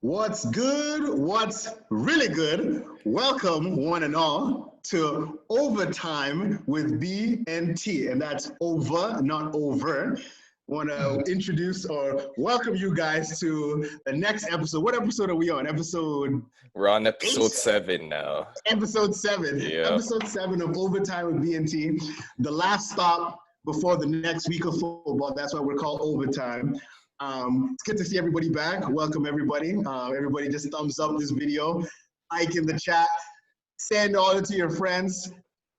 What's good? What's really good? Welcome, one and all, to Overtime with B and T, and that's over, not over. Want to introduce or welcome you guys to the next episode. What episode are we on? We're on episode 8? 7 now. Episode 7. Yeah. Episode 7 of Overtime with B and T. The last stop before the next week of football. That's why we're called Overtime. It's good to see everybody back. Welcome, everybody. Everybody just thumbs up this video, like in the chat, send all it to your friends,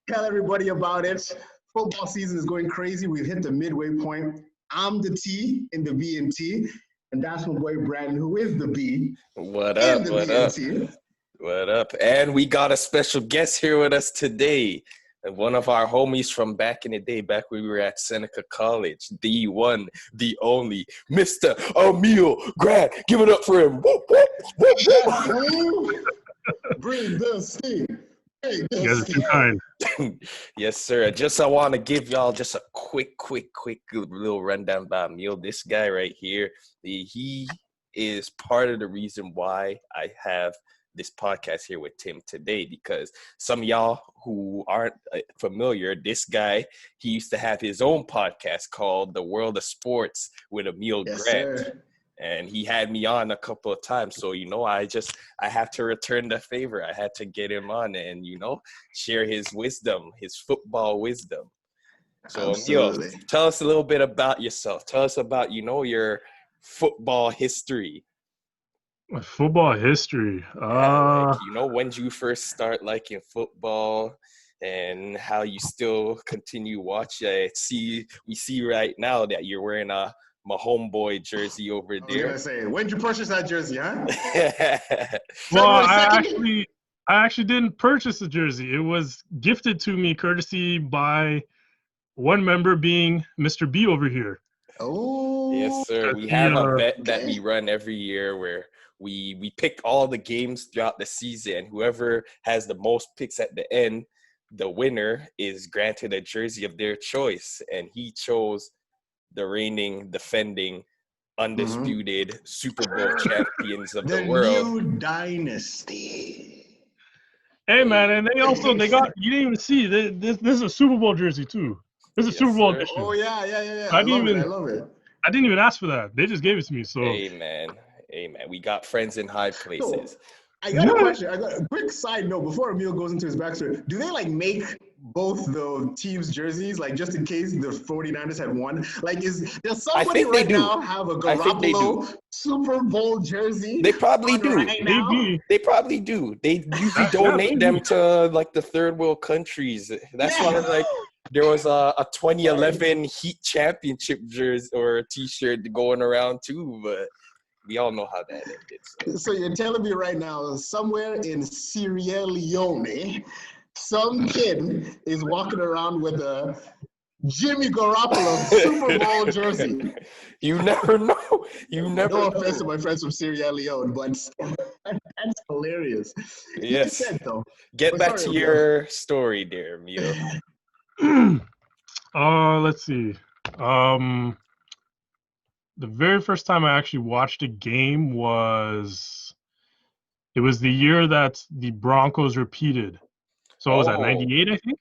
tell everybody about it. Football season is going crazy. We've hit the midway point. I'm the T in the B and T, and that's my boy Brandon, who is the B. What up? What up? And we got a special guest here with us today. One of our homies from back in the day, back when we were at Seneca College, the one, the only, Mr. Amiel Grant. Give it up for him. Whoop, whoop, whoop, whoop. Bring the steam. You guys are too kind. Yes, sir. I want to give y'all just a quick little rundown about Amiel. This guy right here, he is part of the reason why I have this podcast here with Tim today, because some of y'all who aren't familiar, this guy, he used to have his own podcast called The World of Sports with Amiel Grant. Sir. And he had me on a couple of times. So, I have to return the favor. I had to get him on and, share his wisdom, his football wisdom. So, Amiel, tell us a little bit about yourself. Tell us about, your football history. My football history. When did you first start liking football and how you still continue watch? We see right now that you're wearing a Mahomeboy jersey over there. I was gonna say, when did you purchase that jersey, huh? Well, I actually didn't purchase the jersey. It was gifted to me courtesy by one member, being Mr. B over here. Oh, yes, sir. We have a bet that we run every year where we pick all the games throughout the season. Whoever has the most picks at the end, the winner is granted a jersey of their choice. And he chose the reigning, defending, undisputed Super Bowl champions of the world. The new dynasty. Hey, man, and they got, you didn't even see, this is a Super Bowl jersey, too. This is a Super Bowl edition. Oh, yeah. I love it. I didn't even ask for that. They just gave it to me, so. Hey, man. We got friends in high places. So, I got a question. I got a quick side note before Amiel goes into his backstory. Do they make both the teams' jerseys, just in case the 49ers had won? Does somebody now have a Garoppolo Super Bowl jersey? They probably do. Right They probably do. They usually donate them to the third world countries. That's why there was a 2011 Heat championship jersey or a T-shirt going around too, but we all know how that ended. So you're telling me right now, somewhere in Sierra Leone, some kid is walking around with a Jimmy Garoppolo Super Bowl jersey. You never know. No offense to my friends from Sierra Leone, but that's hilarious. Yes. Get back to your story there, Amiel. Let's see. The very first time I actually watched a game was the year that the Broncos repeated. So was that 98, I think?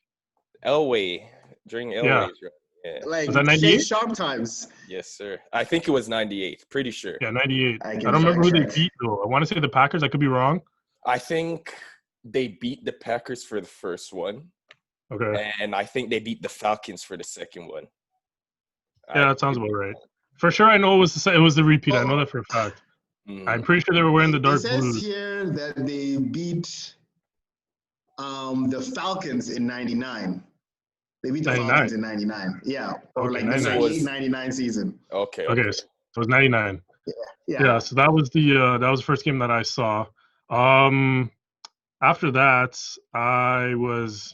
Elway, during Elway's run. Yeah. Was that 98? Sharp times. Yes, sir. I think it was 98. Pretty sure. Yeah, 98. I don't remember who they beat, though. I want to say the Packers. I could be wrong. I think they beat the Packers for the first one. Okay. And I think they beat the Falcons for the second one. Yeah, that sounds about right. For sure, I know it was the repeat. I know that for a fact. I'm pretty sure they were wearing the dark blues. It says here that they beat the Falcons in 99. They beat the Falcons in 99. Yeah. Or okay, the 98, 99 season. Okay. So it was 99. Yeah. So that was the first game that I saw. After that, I was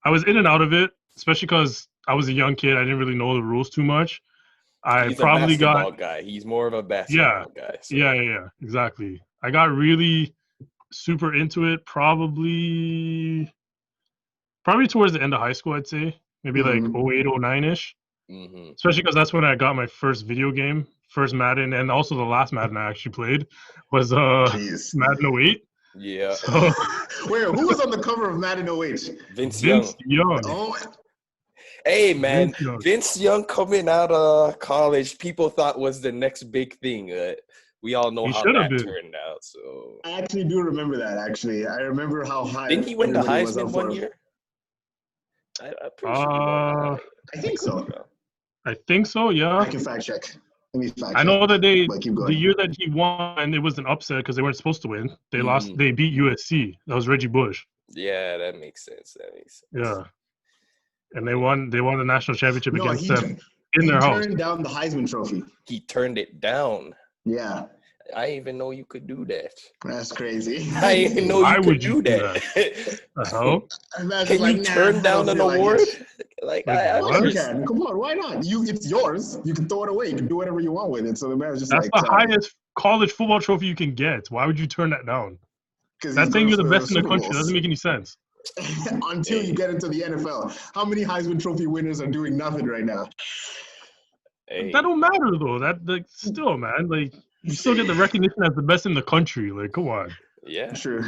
in and out of it, especially because I was a young kid. I didn't really know the rules too much. He's a basketball guy. He's more of a basketball guy. So. Yeah, exactly. I got really super into it probably towards the end of high school, I'd say. Maybe like 08, 09-ish. Mm-hmm. Especially because that's when I got my first video game, first Madden, and also the last Madden I actually played was Jeez. Madden 08. Yeah. So Wait, who was on the cover of Madden 08? Vince Young. Oh, Hey, man. Young. Vince Young coming out of college, people thought was the next big thing. We all know He how should have that been. turned out. So I actually do remember that, actually. I remember how high didn't he win the everybody was up Heisman for one him. year? I'm pretty sure he won. I think so. I think so, I yeah. can fact check. Let me fact check. I know that But keep the going. year that he won, it was an upset because they weren't supposed to win. They lost. They beat USC. That was Reggie Bush. Yeah, that makes sense. Yeah, and they won the national championship No, against he, them in he their house. turned down the Heisman Trophy. He turned it down. Yeah, I didn't even know you could do that. that's crazy. I didn't even know Why you could would do you do that. The hell? Can you turn down an award? Like, I Of course you understand. can. Come on, why not? It's yours. You can throw it away. You can do whatever you want with it. So the man was just That's like, the highest college football trophy you can get. Why would you turn that down? That's saying you're the best in the country. It doesn't make any sense. Until you get into the NFL. How many Heisman Trophy winners are doing nothing right now? Hey. That don't matter though. That still, man. Like you still get the recognition as the best in the country. Like, come on. Yeah. True.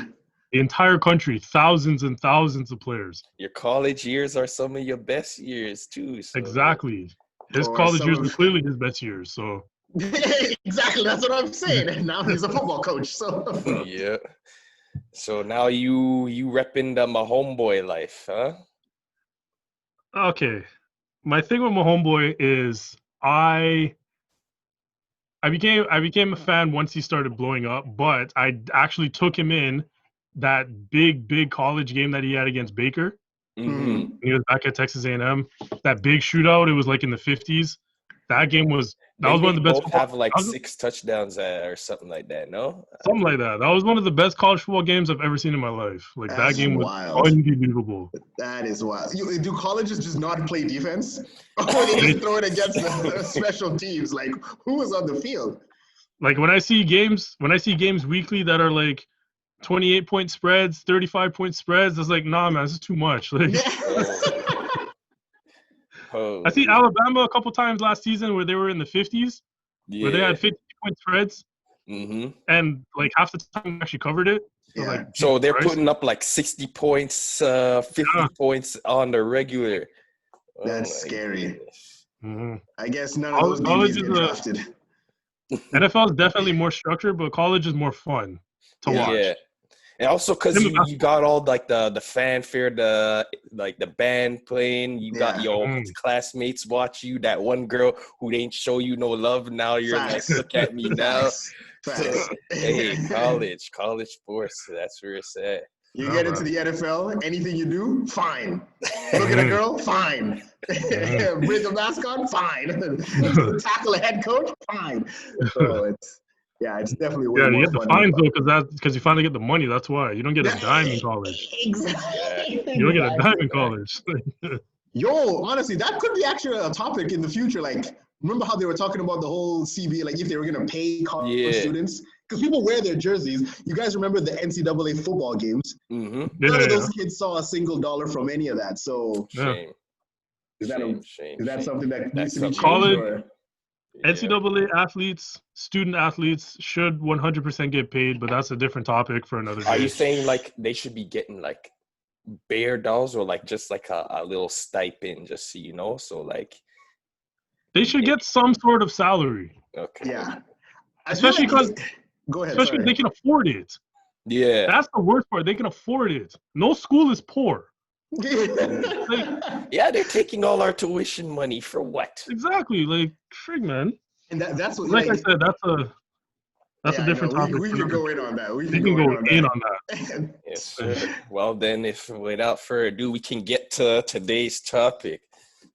The entire country, thousands and thousands of players. Your college years are some of your best years too. So. Exactly. His Or college some years of- were clearly his best years. So Exactly. That's what I'm saying. And now he's a football coach. So Yeah. So now you repping the Mahomeboy life, huh? okay. My thing with Mahomeboy is I became a fan once he started blowing up, but I actually took him in that big college game that he had against Baker. Mm-hmm. He was back at Texas A&M. That big shootout, it was like in the 50s. That game was one of the best. Both have like 6 touchdowns or something like that, no? Something like that. That was one of the best college football games I've ever seen in my life. Like That's that game was wild. unbelievable. That is wild. Do colleges just not play defense? Or they just throw it against the special teams? Like, who was on the field? Like when I see games weekly that are like 28-point spreads, 35-point spreads, it's like, nah, man, this is too much. Like I see Alabama a couple times last season where they were in the 50s, where they had 50-point spreads, and like half the time actually covered it. So, like, so they're putting up like 60 points, 50 points on the regular. That's scary. I guess none of those college DBs get drafted. NFL is definitely more structured, but college is more fun to watch. Yeah. And also because you got all like the fanfare, the band playing, you got your classmates watch you, that one girl who didn't show you no love, now you're like, look at me now. So, hey, college sports, that's where it's at. You get into the NFL, anything you do, fine. Look at a girl, fine. Bring a mask on, fine. Tackle a head coach, fine. So it's definitely way more you get the fun. fines though, because you finally get the money. That's why you don't get a dime in college. Exactly. You don't get a dime in college. Yo, honestly, that could be actually a topic in the future. Like, remember how they were talking about the whole CBA, like if they were going to pay college students? Because people wear their jerseys. You guys remember the NCAA football games? None of those kids saw a single dollar from any of that. So, shame. Is that something that needs to be changed? College, NCAA athletes, student athletes should 100% get paid, but that's a different topic for another day. Are you saying like they should be getting like bare dolls or like just like a little stipend, just so you know? So like they should get some sort of salary. Okay. Yeah. Especially because they can afford it. Yeah. That's the worst part. They can afford it. No school is poor. Yeah, they're taking all our tuition money for what? Exactly. Like, frig, man. And that's what, like I said, that's a different topic. We can go in on that. We can go in on that. Yes, sir. Well, then, if without further ado, we can get to today's topic.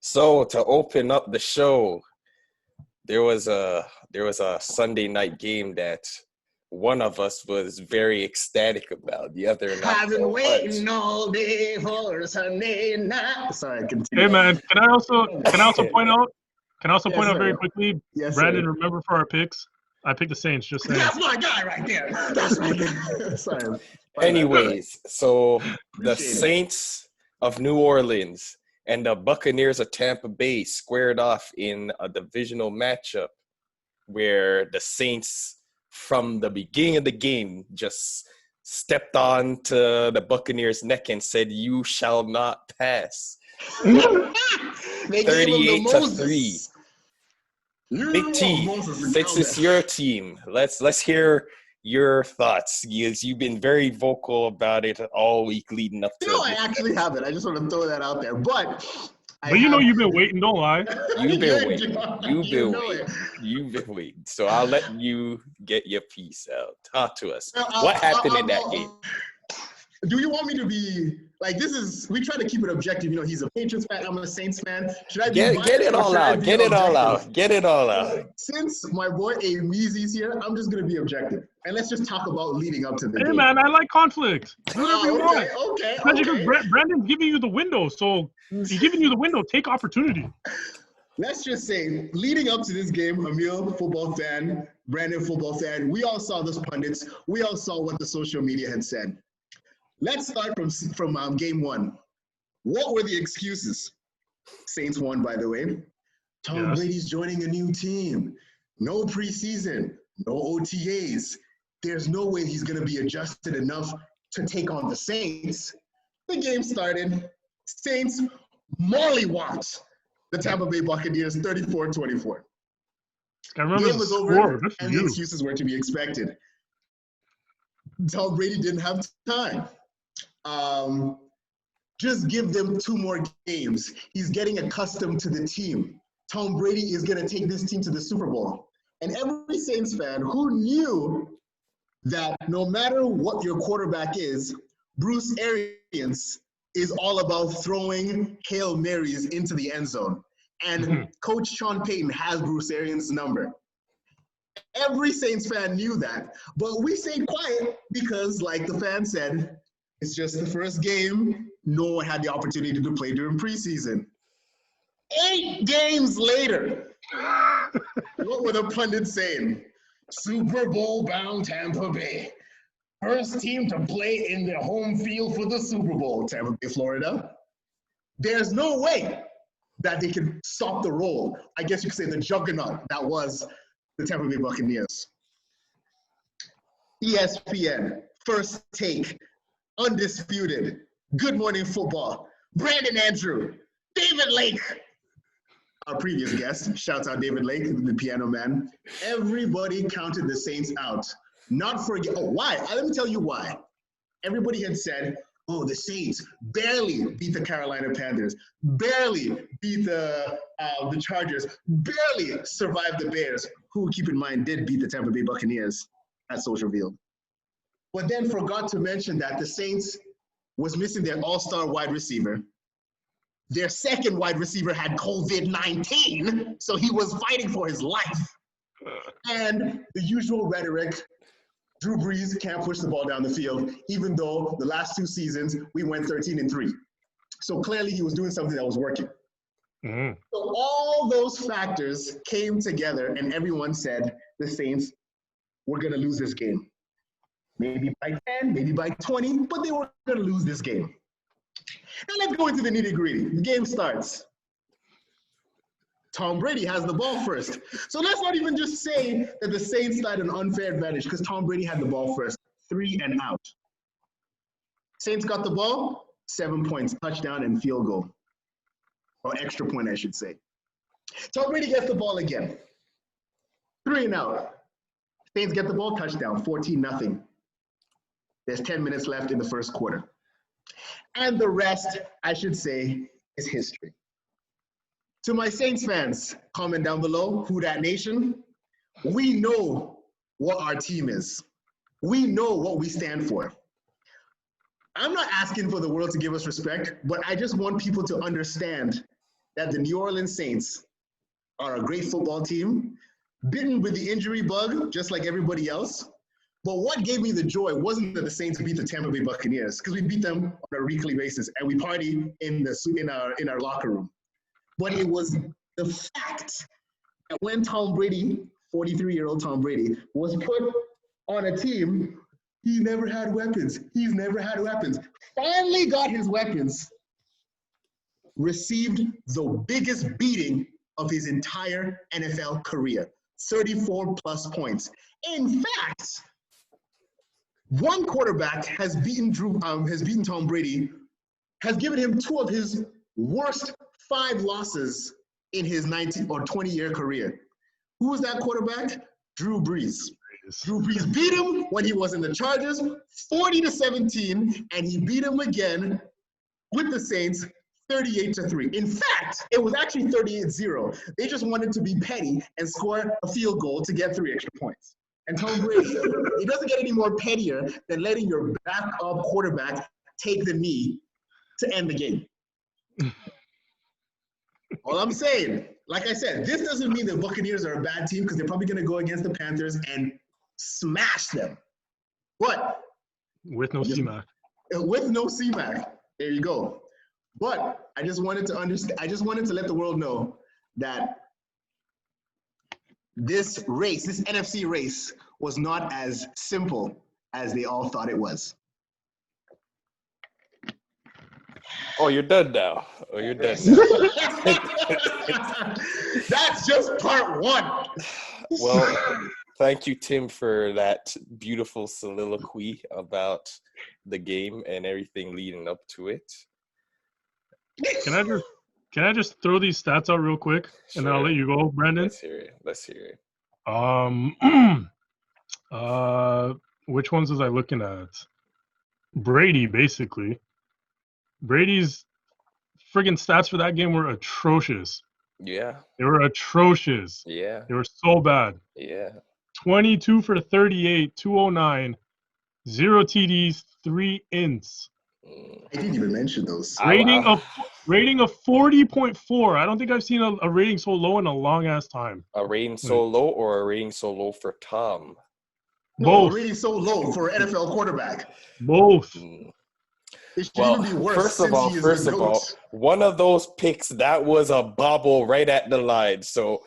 So, to open up the show, there was a Sunday night game that one of us was very ecstatic about. The other not. I've been waiting all day for Sunday night. Sorry, continue. Hey man, can I also point out very quickly, Brandon, sir. remember for our picks, I picked the Saints, just saying. That's my guy right there. That's my guy. Sorry. Anyways, so the Saints of New Orleans and the Buccaneers of Tampa Bay squared off in a divisional matchup where the Saints, from the beginning of the game, just stepped on to the Buccaneers' neck and said, "You shall not pass." They gave him the 38-3. Big T, this is your team. Let's hear your thoughts. You've been very vocal about it all week leading up to it. No, I actually haven't. I just want to throw that out there. But you've been waiting, don't lie. You've been waiting. You've been waiting. So I'll let you get your piece out. Talk to us. What happened in that game? Do you want me to be like, we try to keep it objective. He's a Patriots fan. I'm a Saints fan. Should I be get it all out? Get it all out. Get it all out. Since my boy Ameezy's here, I'm just going to be objective. And let's just talk about leading up to the game. Hey, man, I like conflict. Do whatever you want. Okay. Brandon's giving you the window, so he's giving you the window. Take opportunity. Let's just say, leading up to this game, Amiel, football fan, Brandon, football fan, we all saw those pundits. We all saw what the social media had said. Let's start from game one. What were the excuses? Saints won, by the way. Tom Brady's joining a new team. No preseason. No OTAs. There's no way he's going to be adjusted enough to take on the Saints. The game started. Saints mollywopped the Tampa Bay Buccaneers 34-24. I remember the game was over, and the excuses were to be expected. Tom Brady didn't have time. Just give them 2 more games. He's getting accustomed to the team. Tom Brady is going to take this team to the Super Bowl. And every Saints fan who knew that no matter what your quarterback is, Bruce Arians is all about throwing Hail Marys into the end zone. And Coach Sean Payton has Bruce Arians' number. Every Saints fan knew that. But we stayed quiet because, like the fan said, it's just the first game. No one had the opportunity to play during preseason. 8 games later, what were the pundits saying? Super Bowl bound Tampa Bay. First team to play in their home field for the Super Bowl, Tampa Bay, Florida. There's no way that they can stop the roll. I guess you could say the juggernaut that was the Tampa Bay Buccaneers. ESPN, First Take, Undisputed, Good Morning Football, Brandon Andrew, David Lake, our previous guest, shouts out David Lake, the piano man. Everybody counted the Saints out. Why? Let me tell you why. Everybody had said, the Saints barely beat the Carolina Panthers, barely beat the Chargers, barely survived the Bears, who, keep in mind, did beat the Tampa Bay Buccaneers, as social revealed. But then forgot to mention that the Saints was missing their all-star wide receiver. Their second wide receiver had COVID-19, so he was fighting for his life. And the usual rhetoric, Drew Brees can't push the ball down the field, even though the last 2 seasons we went 13-3. So clearly he was doing something that was working. So all those factors came together and everyone said the Saints were going to lose this game. Maybe by 10, maybe by 20, but they were going to lose this game. Now let's go into the nitty-gritty. The game starts. Tom Brady has the ball first. So let's not even just say that the Saints had an unfair advantage because Tom Brady had the ball first. 3 and out. Saints got the ball, 7 points, touchdown and field goal. Or extra point, I should say. Tom Brady gets the ball again. 3 and out. Saints get the ball, touchdown, 14-0. There's 10 minutes left in the first quarter. And the rest, I should say, is history. To my Saints fans, comment down below, Who Dat Nation. We know what our team is. We know what we stand for. I'm not asking for the world to give us respect, but I just want people to understand that the New Orleans Saints are a great football team, bitten with the injury bug, just like everybody else. But what gave me the joy wasn't that the Saints beat the Tampa Bay Buccaneers, because we beat them on a weekly basis and we party in our locker room. But it was the fact that when Tom Brady, 43-year-old Tom Brady, was put on a team, he never had weapons. He's never had weapons. Finally got his weapons received the biggest beating of his entire NFL career, 34 plus points. In fact, one quarterback has beaten Tom Brady, has given him two of his worst 5 losses in his 19 or 20-year career. Who was that quarterback? Drew Brees. Drew Brees beat him when he was in the Chargers, 40-17, and he beat him again with the Saints, 38-3. In fact, it was actually 38-0. They just wanted to be petty and score a field goal to get 3 extra points. And Tom Brady, it doesn't get any more pettier than letting your backup quarterback take the knee to end the game. All I'm saying, like I said, this doesn't mean the Buccaneers are a bad team because they're probably going to go against the Panthers and smash them. But with no C-Mac. With no C-Mac. There you go. But I just wanted to let the world know that this race, this NFC race, was not as simple as they all thought it was. Oh, you're done now. That's just part 1. Well, thank you, Tim, for that beautiful soliloquy about the game and everything leading up to it. Can I just throw these stats out real quick, and then I'll let you go, Brandon? Let's hear it. Which ones was I looking at? Brady, basically. Brady's friggin' stats for that game were atrocious. Yeah. They were atrocious. Yeah. They were so bad. Yeah. 22 for 38, 209, 0 TDs, 3 ints. I didn't even mention those. Rating of 40.4. I don't think I've seen a rating so low in a long ass time. A rating so low or a rating so low for Tom? Both. No, a rating so low for an NFL quarterback. Both. It should even be worse. First of all, one of those picks, that was a bobble right at the line. So,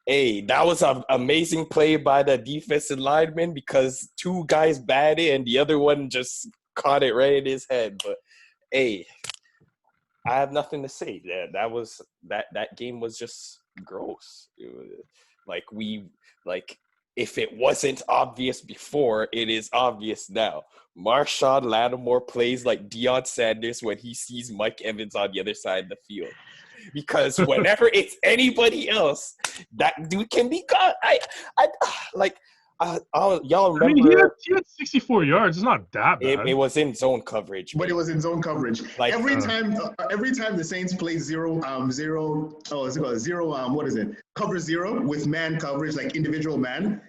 hey, that was an amazing play by the defensive lineman because 2 guys batted and the other one just caught it right in his head. But, hey, I have nothing to say. That game was just gross. It was, if it wasn't obvious before, it is obvious now. Marshawn Lattimore plays like Deion Sanders when he sees Mike Evans on the other side of the field. Because whenever it's anybody else, that dude can be caught. Y'all remember? I mean, he had 64 yards. It's not that bad. It was in zone coverage. But it was in zone coverage. Every time the Saints play cover 0 with man coverage, like individual man,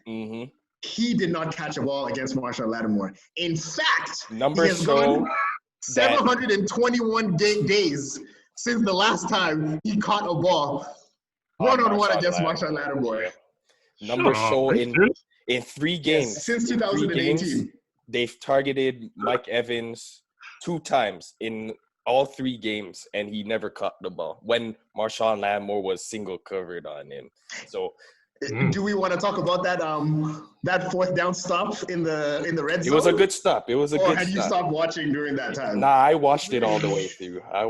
he did not catch a ball against Marshawn Lattimore. In fact, numbers show 721 days since the last time he caught a ball one-on-one against Marshawn Lattimore. Numbers show in 3 games. Since 2018. They've targeted Mike Evans 2 times in all 3 games, and he never caught the ball when Marshawn Lattimore was single covered on him. So, do we want to talk about that 4th down stop in the red zone? It was a good stop. Or had you stopped watching during that time? Nah, I watched it all the way through. I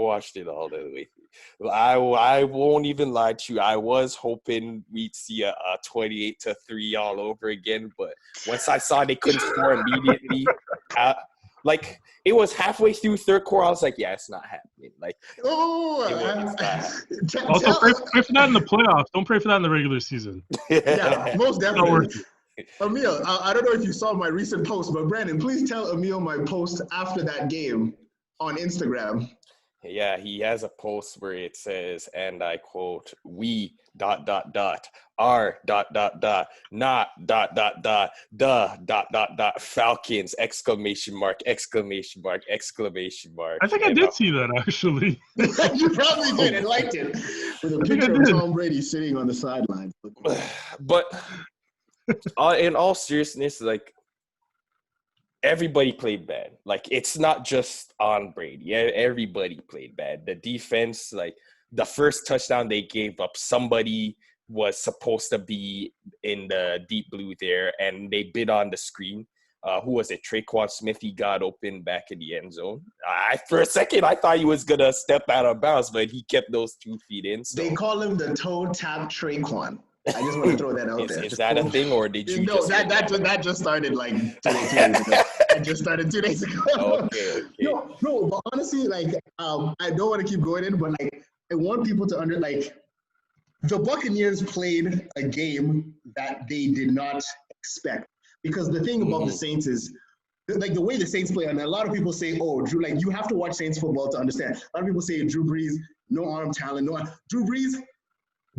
won't even lie to you. I was hoping we'd see a 28-3 all over again, but once I saw they couldn't score immediately, it was halfway through 3rd quarter, I was like, yeah, it's not happening. Also, pray for that in the playoffs. Don't pray for that in the regular season. Yeah, most definitely. Amiel, I don't know if you saw my recent post, but Brandon, please tell Amiel my post after that game on Instagram. Yeah, he has a post where it says, and I quote, "We ... are ... not ... Falcons ! ! I think I did see that, actually. You probably did and liked it. With a picture of Tom Brady sitting on the sideline. But in all seriousness, everybody played bad. It's not just on Brady. Everybody played bad. The defense, the first touchdown they gave up, somebody was supposed to be in the deep blue there, and they bid on the screen. who was it? Traquan Smith, he got open back in the end zone. For a second, I thought he was going to step out of bounds, but he kept those 2 feet in. So. They call him the toe tap Traquan. I just want to throw that out there. Is that a thing, or did you No, that just started like 2 days ago. It just started 2 days ago. Okay. No, but honestly, like, I don't want to keep going in, but like, I want people to the Buccaneers played a game that they did not expect. Because the thing about the Saints is, like, the way the Saints play, and a lot of people say, oh, Drew, like, you have to watch Saints football to understand. A lot of people say Drew Brees, no arm talent, Drew Brees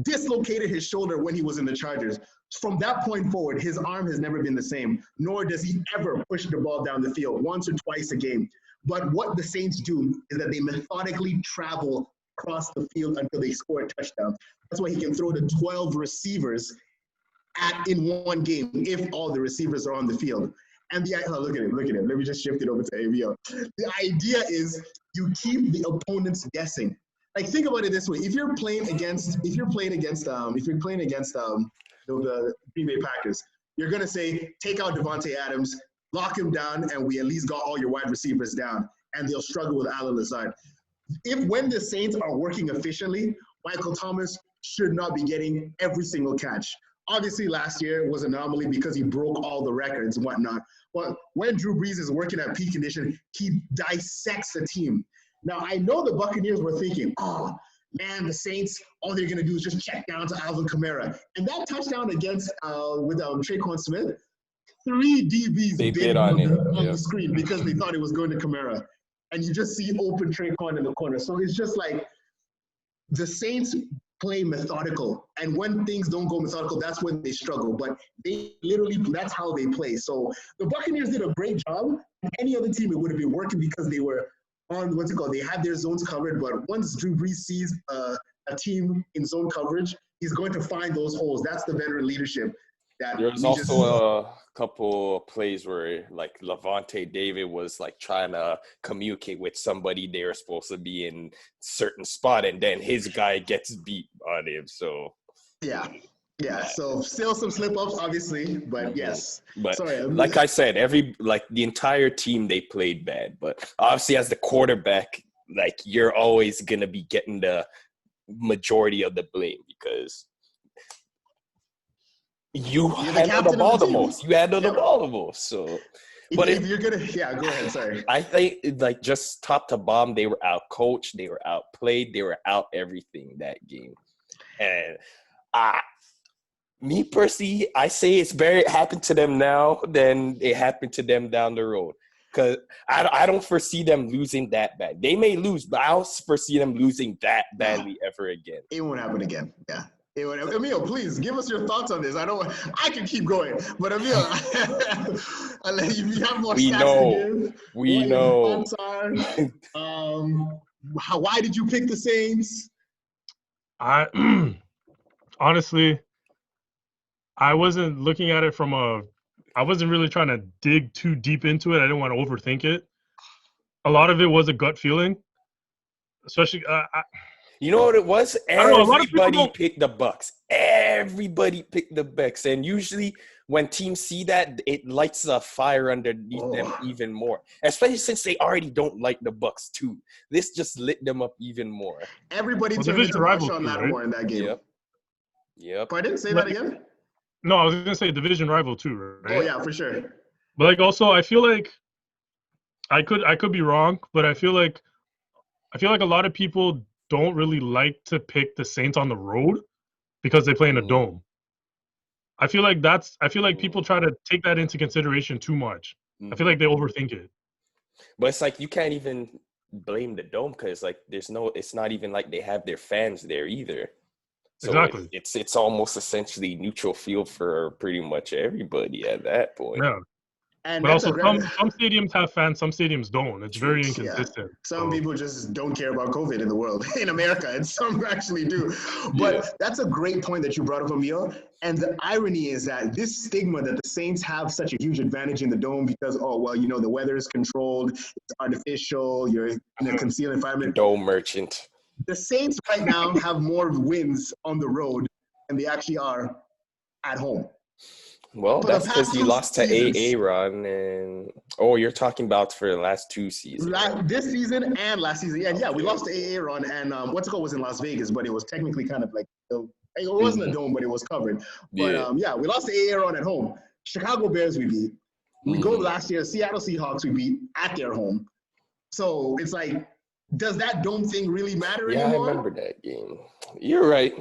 dislocated his shoulder when he was in the Chargers. From that point forward, his arm has never been the same, nor does he ever push the ball down the field once or twice a game. But what the Saints do is that they methodically travel across the field until they score a touchdown. That's why he can throw to 12 receivers in one game if all the receivers are on the field. And look at him. Let me just shift it over to Amiel. The idea is you keep the opponents guessing. Like, think about it this way: if you're playing against the Green Bay Packers, you're gonna say, take out Devontae Adams, lock him down, and we at least got all your wide receivers down, and they'll struggle with Alan Lazard. When the Saints are working efficiently, Michael Thomas should not be getting every single catch. Obviously, last year was an anomaly because he broke all the records and whatnot. But when Drew Brees is working at peak condition, he dissects the team. Now, I know the Buccaneers were thinking, oh, man, the Saints, all they're going to do is just check down to Alvin Kamara. And that touchdown against with Traquan Smith, 3 DBs bid on the screen because they thought it was going to Kamara. And you just see open Traquan in the corner. So it's just like the Saints play methodical. And when things don't go methodical, that's when they struggle. But that's how they play. So the Buccaneers did a great job. Any other team, it would have been working because they were on, they had their zones covered. But once Drew Brees sees a team in zone coverage, he's going to find those holes. That's the veteran leadership. There's also a couple of plays where, like, Levante David was, like, trying to communicate with somebody they were supposed to be in certain spot, and then his guy gets beat on him. So yeah. So still some slip-ups, obviously, but yes. But sorry, like I said, the entire team, they played bad. But obviously, as the quarterback, like, you're always gonna be getting the majority of the blame because you handle the ball the most. You handle the ball the most. So, but if you're gonna, go ahead. Sorry. I think, like, just top to bottom, they were out coached, they were outplayed, they were out everything that game. And me personally, I say it's better it happened to them now than it happened to them down the road. Because I don't foresee them losing that bad. They may lose, but I don't foresee them losing that badly ever again. It won't happen again. Yeah. Amiel, please give us your thoughts on this. I can keep going, but Amiel, I'll let you have more stats to give. We know. Why did you pick the Saints? Honestly, I wasn't looking at it I wasn't really trying to dig too deep into it. I didn't want to overthink it. A lot of it was a gut feeling, especially. You know what it was? Everybody picked the Bucks. Everybody picked the Bucks. And usually when teams see that, it lights a fire underneath them even more. Especially since they already don't like the Bucks too. This just lit them up even more. Everybody turned into Marshawn Lattimore in that game. Yep. Pardon? Say that again? No, I was going to say division rival too, right? Oh, yeah, for sure. But, like, also, I feel like I could be wrong, but I feel like a lot of people don't really like to pick the Saints on the road because they play in a dome. I feel like people try to take that into consideration too much. I feel like they overthink it. But it's like you can't even blame the dome because, like, it's not even like they have their fans there either. So exactly. It's almost essentially neutral field for pretty much everybody at that point. Yeah. But also, some stadiums have fans, some stadiums don't. It's very inconsistent. Some people just don't care about COVID in the world, in America, and some actually do. But that's a great point that you brought up, Amiel. And the irony is that this stigma that the Saints have such a huge advantage in the dome because, the weather is controlled, it's artificial, you're in a concealed environment. Dome merchant. The Saints right now have more wins on the road than they actually are at home. Well, for the that's because past you two lost to seasons. Aaron, and you're talking about for the last 2 seasons. This season and last season. Yeah, we lost to Aaron, and what's it called was in Las Vegas, but it was technically kind of like it wasn't a dome, but it was covered. But Yeah. we lost to Aaron at home. Chicago Bears we beat. We go last year. Seattle Seahawks we beat at their home. So it's like, does that dome thing really matter Yeah, anymore? I remember that game. You're right.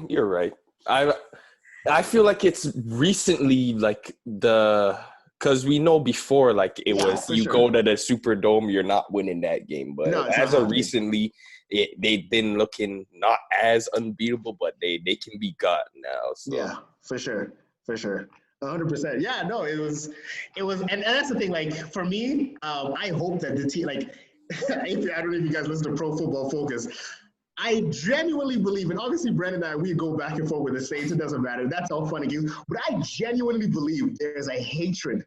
I feel like it's recently like because we know before like it was you go to the Superdome, you're not winning that game. But No, it's as not of happening. recently, they've been looking not as unbeatable, but they can be got now. So. Yeah, for sure. 100%. Yeah, no, it was, and that's the thing. Like for me, I hope that the team, like, I don't know if you guys listen to Pro Football Focus. I genuinely believe, and obviously Brandon and I, we go back and forth with the Saints. It doesn't matter. That's all fun and games. But I genuinely believe there's a hatred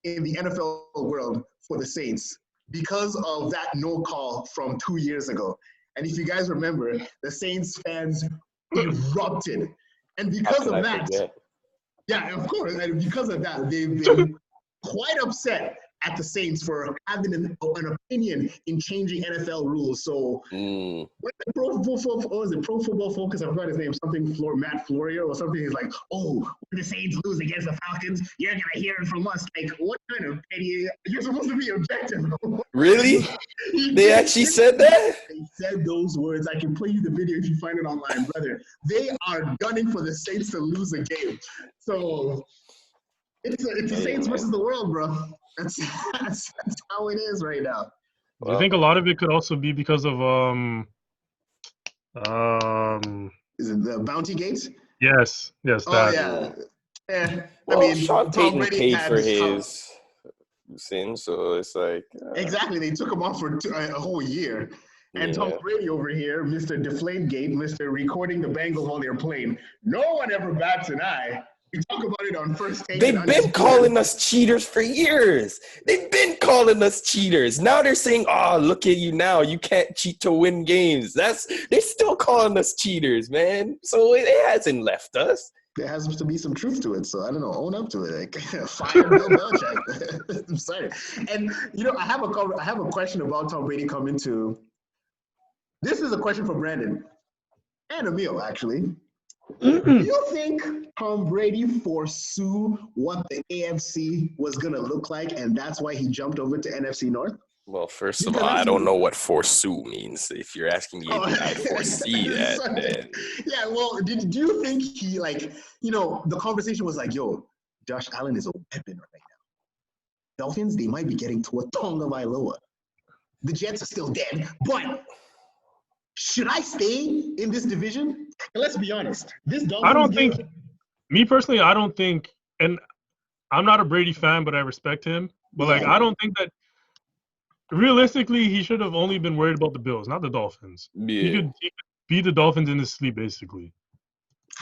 in the NFL world for the Saints because of that no call from 2 years ago. And if you guys remember, the Saints fans erupted. And because of that, yeah, of course, and because of that, they've been quite upset at the Saints for having an opinion in changing NFL rules. So when the Pro Football Focus, I forgot his name, something Matt Florio or something, he's like, oh, when the Saints lose against the Falcons, you're going to hear it from us. Like, what kind of petty, you're supposed to be objective. Really? They actually said that? They said those words. I can play you the video if you find it online, brother. They are gunning for the Saints to lose a game. So it's the Saints versus the world, bro. That's how it is right now. I think a lot of it could also be because of is it the Bounty Gates? Yes, that. Oh yeah. Well, I mean, Sean Payton paid for his sin, so it's like exactly. They took him off for a whole year. And Tom Brady over here, Mr. Deflategate, Mr. Recording the Bengals while they're playing. No one ever bats an eye. We talk about it on First Take. They've been calling us cheaters for years. They've been calling us cheaters. Now they're saying, "Oh, look at you now. You can't cheat to win games." They're still calling us cheaters, man. So it hasn't left us. There has to be some truth to it. So I don't know. Own up to it. Like, fire Bill Belichick. I'm sorry. And I have a question about Tom Brady coming to. This is a question for Brandon and Amiel, actually. Do you think Tom Brady foresaw what the AFC was going to look like, and that's why he jumped over to NFC North? Well, first of all, I don't know what foresaw means. If you're asking me if I foresee that, then... Yeah, well, do you think he, the conversation was like, yo, Josh Allen is a weapon right now. Dolphins, they might be getting to a Tonga Vailoa. The Jets are still dead, but... should I stay in this division? Let's be honest. I don't think, me personally, I don't think, and I'm not a Brady fan, but I respect him. But I don't think that realistically he should have only been worried about the Bills, not the Dolphins. Yeah. He could beat the Dolphins in his sleep, basically.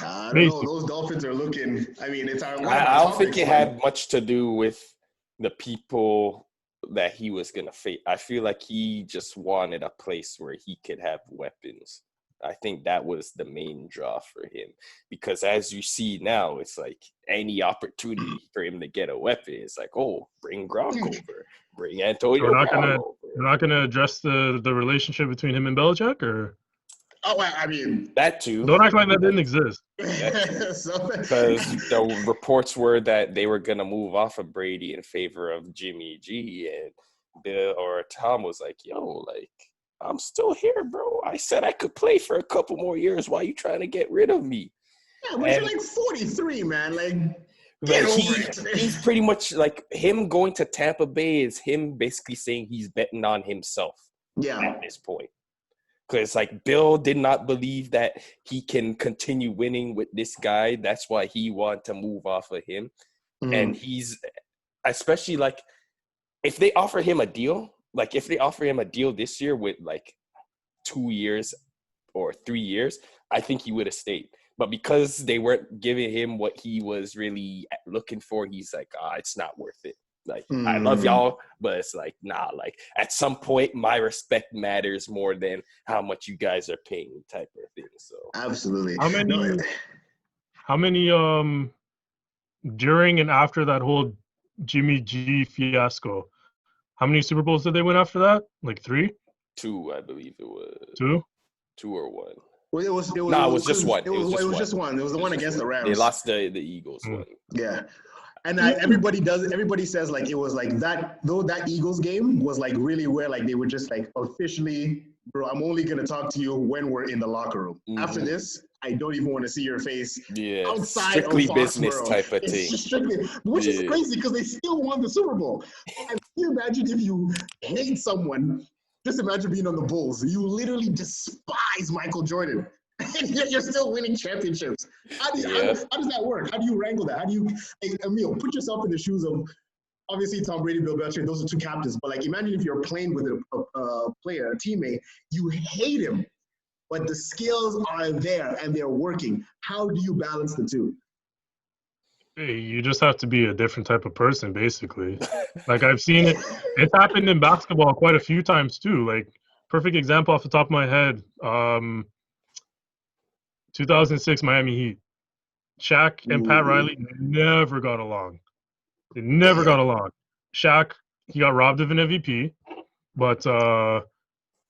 I don't know. Those Dolphins are looking. I mean, it's our. I don't think it had much to do with the people that he was going to face. I feel like he just wanted a place where he could have weapons. I think that was the main draw for him, because as you see now, it's like any opportunity for him to get a weapon, it's like, oh, bring Gronk over, bring Antonio Brown over. We're not going to address the relationship between him and Belichick, or? Oh, I mean, that too. Don't act like that didn't exist. Because the reports were that they were going to move off of Brady in favor of Jimmy G, and Bill or Tom was like, yo, I'm still here, bro. I said I could play for a couple more years. Why you trying to get rid of me? Yeah, but you're 43, man. He's pretty much like him going to Tampa Bay is him basically saying he's betting on himself at this point. Because, Bill did not believe that he can continue winning with this guy. That's why he wanted to move off of him. Mm-hmm. And he's – especially, if they offer him a deal, if they offer him a deal this year with, 2 years or 3 years, I think he would have stayed. But because they weren't giving him what he was really looking for, he's like, it's not worth it. I love y'all, but it's nah, at some point, my respect matters more than how much you guys are paying type of thing. So absolutely. How many during and after that whole Jimmy G fiasco, how many Super Bowls did they win after that? Like 3? 2, I believe it was. 2? 2 or 1. Well, it was just one. It was just one. It was the one against the Rams. They lost the Eagles one. Yeah. And everybody says like it was like that, though that Eagles game was like really where like they were just like officially, bro, I'm only going to talk to you when we're in the locker room. After this, I don't even want to see your face outside strictly of business type of it's thing. Strictly, which is crazy because they still won the Super Bowl. And can you imagine if you hate someone, just imagine being on the Bulls. You literally despise Michael Jordan. And yet you're still winning championships. How does that work? How do you wrangle that? How do you, Amiel, put yourself in the shoes of, obviously Tom Brady, Bill Belichick, those are 2 captains. But like, imagine if you're playing with a player, a teammate, you hate him, but the skills are there and they're working. How do you balance the 2? Hey, you just have to be a different type of person, basically. Like I've seen it. It's happened in basketball quite a few times too. Like perfect example off the top of my head. 2006 Miami Heat. Shaq and Pat Riley never got along. They never got along. Shaq, he got robbed of an MVP, but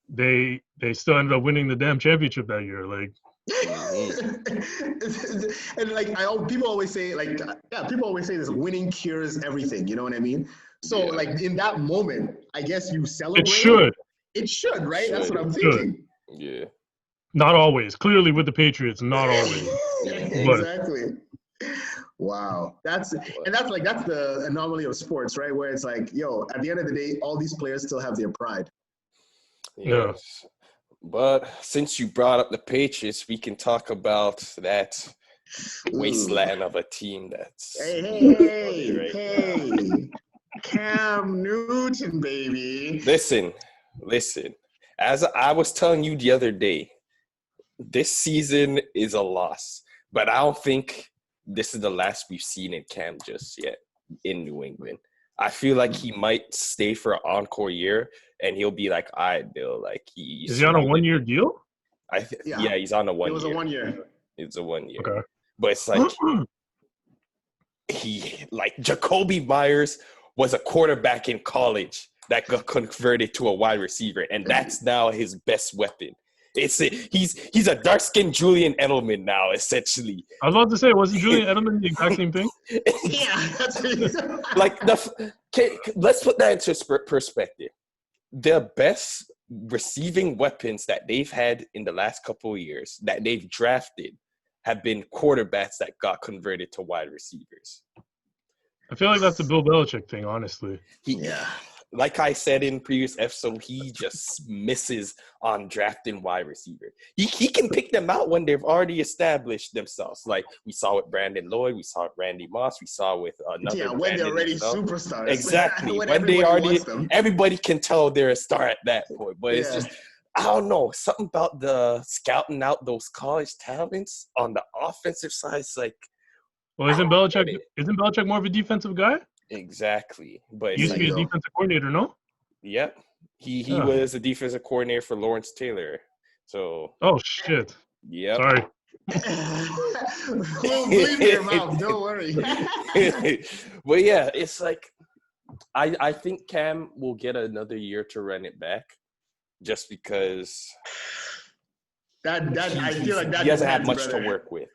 they still ended up winning the damn championship that year. Like, and like people always say this: winning cures everything. You know what I mean? So like in that moment, I guess you celebrate. It should, right? That's what I'm thinking. Yeah. Not always. Clearly, with the Patriots, not always. Exactly. Wow. That's the anomaly of sports, right? Where it's like, yo, at the end of the day, all these players still have their pride. Yes. But since you brought up the Patriots, we can talk about that wasteland of a team that's hey. Cam Newton, baby. Listen. As I was telling you the other day, this season is a loss, but I don't think this is the last we've seen in Cam just yet in New England. I feel like he might stay for an encore year, and he'll be like, all right, Bill, like is he on a 1-year deal? Yeah, he's on a 1 year. It was a 1 year. It's a 1 year. Okay. But it's like Jacoby Myers was a quarterback in college that got converted to a wide receiver, and that's now his best weapon. He's a dark-skinned Julian Edelman now, essentially. I was about to say, wasn't Julian Edelman the exact same thing? Yeah, that's like let's put that into perspective. The best receiving weapons that they've had in the last couple of years that they've drafted have been quarterbacks that got converted to wide receivers. I feel like that's a Bill Belichick thing, honestly. Like I said in previous episode, he just misses on drafting wide receiver. He can pick them out when they've already established themselves. Like we saw with Brandon Lloyd, we saw with Randy Moss, we saw with another. Yeah, when they're already superstars. Exactly. when they already, everybody can tell they're a star at that point. But it's just, I don't know, something about the scouting out those college talents on the offensive side. It's like, well, isn't Belichick more of a defensive guy? Exactly. But he used to be a defensive coordinator, no? Yep. He was a defensive coordinator for Lawrence Taylor. So. Oh shit. Yep. Sorry. We'll bleep your mouth, don't worry. But yeah, it's like I think Cam will get another year to run it back, just because I feel like that he doesn't have much to work with.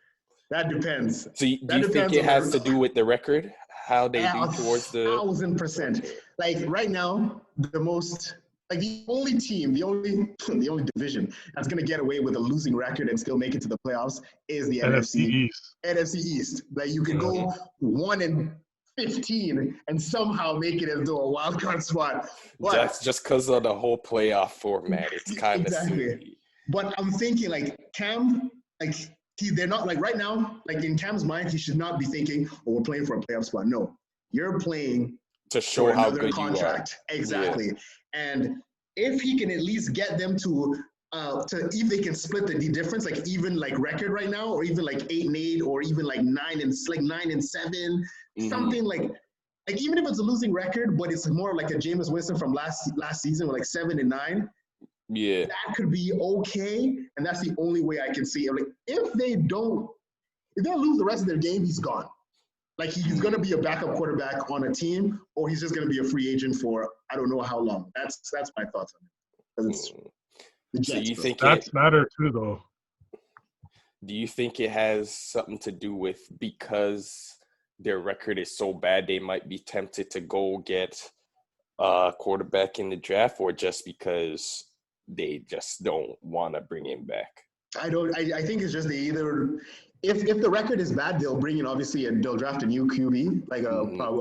That depends. So do you think it has to do with the record? How they do towards the 1,000%. Like right now, the only division that's gonna get away with a losing record and still make it to the playoffs is the NFC East. Like you can go 1-15 and somehow make it into a wild card spot. But that's just because of the whole playoff format. It's kind of silly. But I'm thinking like Cam, like. They're not like right now, like in Cam's mind, he should not be thinking, oh, we're playing for a playoff spot. No, you're playing to show how good contract. You are. Exactly. Yeah. And if he can at least get them to if they can split the difference, like even like record right now, or even like 8-8, or even like 9-7, something like even if it's a losing record, but it's more like a Jameis Winston from last season with like 7-9. Yeah, that could be okay, and that's the only way I can see it. Like if they lose the rest of their game, he's gone. Like he's going to be a backup quarterback on a team, or he's just going to be a free agent for I don't know how long. That's my thoughts on it. It's the Jets, so you think that's matter too, though. Do you think it has something to do with because their record is so bad, they might be tempted to go get a quarterback in the draft, or just because they just don't want to bring him back? I think it's just they either if the record is bad, they'll bring in obviously and they'll draft a new QB like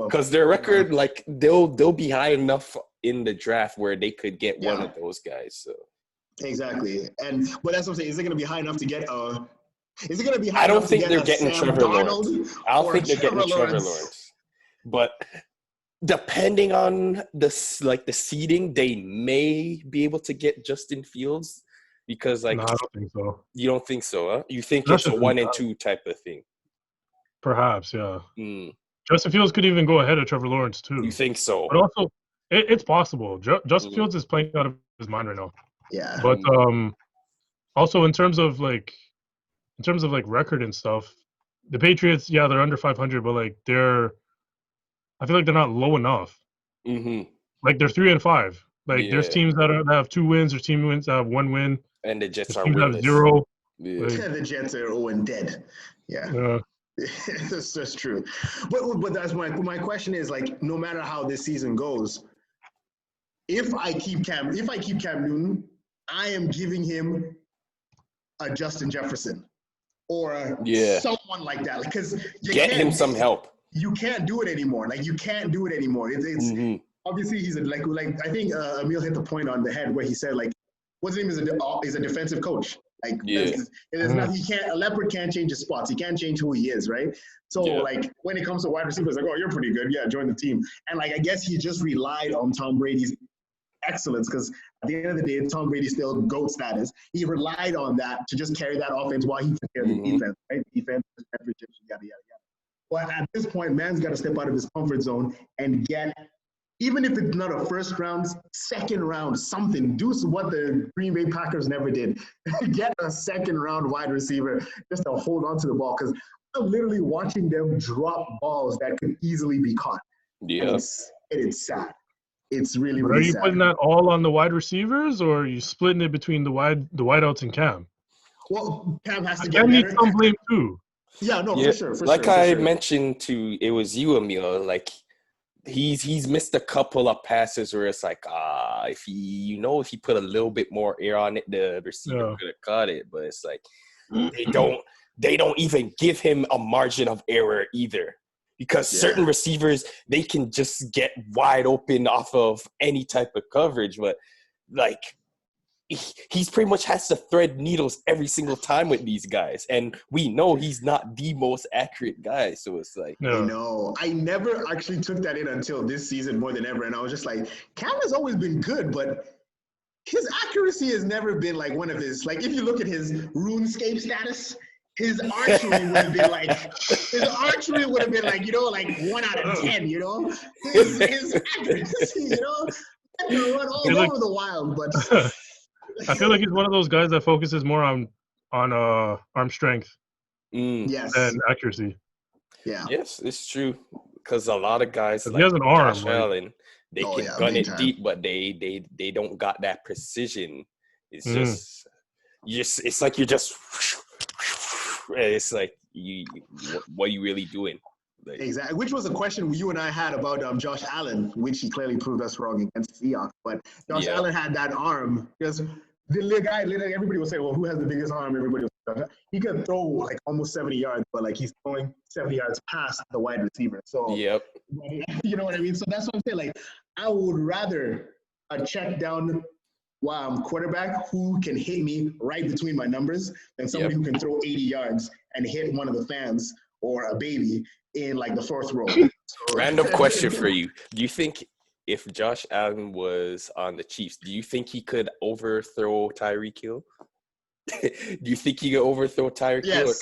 because their record like they'll be high enough in the draft where they could get one of those guys. So exactly, but that's what I'm saying. Is it going to be high enough to get Is it going to be high I don't enough think to they're get getting Sam Trevor Darnold Lawrence. I don't think they're getting Trevor Lawrence. But depending on the seeding, they may be able to get Justin Fields because No, I don't think so. You don't think so, huh? You think That's it's a 1 and 2 type of thing? Perhaps, yeah. Justin Fields could even go ahead of Trevor Lawrence too. You think so? But also, it's possible. Justin Fields is playing out of his mind right now. Yeah. But also in terms of record and stuff, the Patriots, they're under 500, but like I feel like they're not low enough. Like they're 3-5. Like there's teams that have 2 wins, there's teams that have 1 win, and the Jets are teams winless. Have 0. Yeah, the Jets are 0 and dead. Yeah. That's true. But that's my question is like no matter how this season goes, if I keep Cam Newton, I am giving him a Justin Jefferson or someone like that. Because get him some help. You can't do it anymore. Like you can't do it anymore. It's obviously he's like I think Amiel hit the point on the head where he said like what's his name is a defensive coach. Like a leopard can't change his spots. He can't change who he is, right? So like when it comes to wide receivers, like, oh, you're pretty good. Yeah, join the team. And like I guess he just relied on Tom Brady's excellence because at the end of the day, Tom Brady still GOAT status. He relied on that to just carry that offense while he took care of the defense, right? Defense, yada, yada, yada. But at this point, man's got to step out of his comfort zone and get, even if it's not a first round, second round, something. Do what the Green Bay Packers never did. Get a second round wide receiver just to hold on to the ball because I'm literally watching them drop balls that could easily be caught. Yeah. It's sad. It's really, but really sad. Are you putting that all on the wide receivers or are you splitting it between the wideouts and Cam? Well, Cam has to get better. Cam needs some blame too. Yeah, no, for sure. Like I mentioned to, it was you, Amiel, like he's missed a couple of passes where it's like, if he put a little bit more air on it, the receiver could have caught it. But it's like they don't even give him a margin of error either. Because certain receivers, they can just get wide open off of any type of coverage. But like he's pretty much has to thread needles every single time with these guys. And we know he's not the most accurate guy. So it's like, I know. I never actually took that in until this season more than ever. And I was just like, Cam has always been good, but his accuracy has never been like one of his, like if you look at his RuneScape status, his archery would have been like, like 1 out of 10, you know? His accuracy, you know? Run all over the wild, but I feel like he's one of those guys that focuses more on arm strength than accuracy. Yeah. Yes, it's true. Because a lot of guys like he has an arm, Josh Allen, they can gun it deep, but they don't got that precision. It's it's like you're just. It's like what are you really doing? Like, exactly, which was a question you and I had about Josh Allen, which he clearly proved us wrong against Seahawks. But Josh Allen had that arm because the little guy, everybody will say, well, who has the biggest arm? Everybody will say, he could throw like almost 70 yards, but like he's throwing 70 yards past the wide receiver. So, you know what I mean? So that's what I'm saying. Like, I would rather a check down quarterback who can hit me right between my numbers than somebody who can throw 80 yards and hit one of the fans or a baby in like the 4th row. So, random question for you. Do you think if Josh Allen was on the Chiefs, do you think he could overthrow Tyreek Hill? Do you think he could overthrow Tyreek Hill, or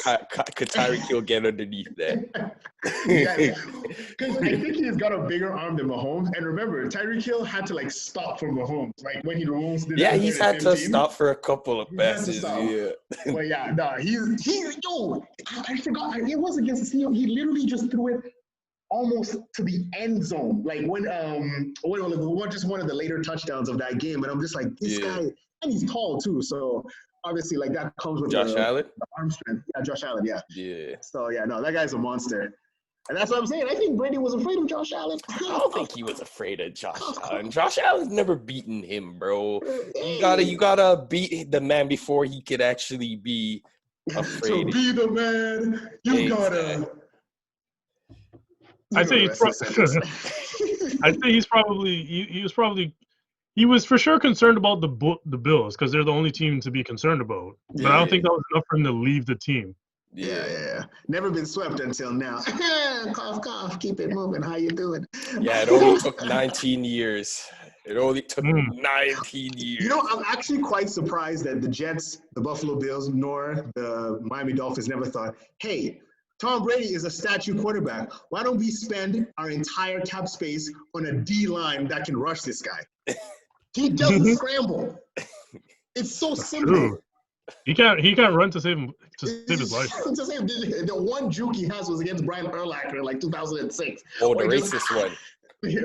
could Tyreek Hill get underneath that? Because I think he's got a bigger arm than Mahomes. And remember, Tyreek Hill had to like stop from Mahomes, like when he almost did. Yeah, he's had to stop for a couple of passes. But I forgot. It was against the Seahawks. He literally just threw it almost to the end zone. Like when just one of the later touchdowns of that game, and I'm just like, this guy, and he's tall too. So obviously, like that comes with Josh Allen? the arm strength. Yeah, Josh Allen. Yeah. Yeah. So yeah, no, that guy's a monster. And that's what I'm saying. I think Brady was afraid of Josh Allen. I don't think he was afraid of Josh Allen. Josh Allen's never beaten him, bro. You gotta beat the man before he could actually be afraid. To be the man, you gotta. I'd say he was for sure concerned about the Bills because they're the only team to be concerned about. But I don't think that was enough for him to leave the team. Yeah. Never been swept until now. Cough, cough. Keep it moving. How you doing? Yeah, it only took 19 years. It only took 19 years. You know, I'm actually quite surprised that the Jets, the Buffalo Bills, nor the Miami Dolphins never thought, hey, Tom Brady is a statue quarterback. Why don't we spend our entire cap space on a D line that can rush this guy? He doesn't scramble. It's so simple. True. He can't run to save his life. The one juke he has was against Brian Urlacher in like 2006. Oh, the racist one.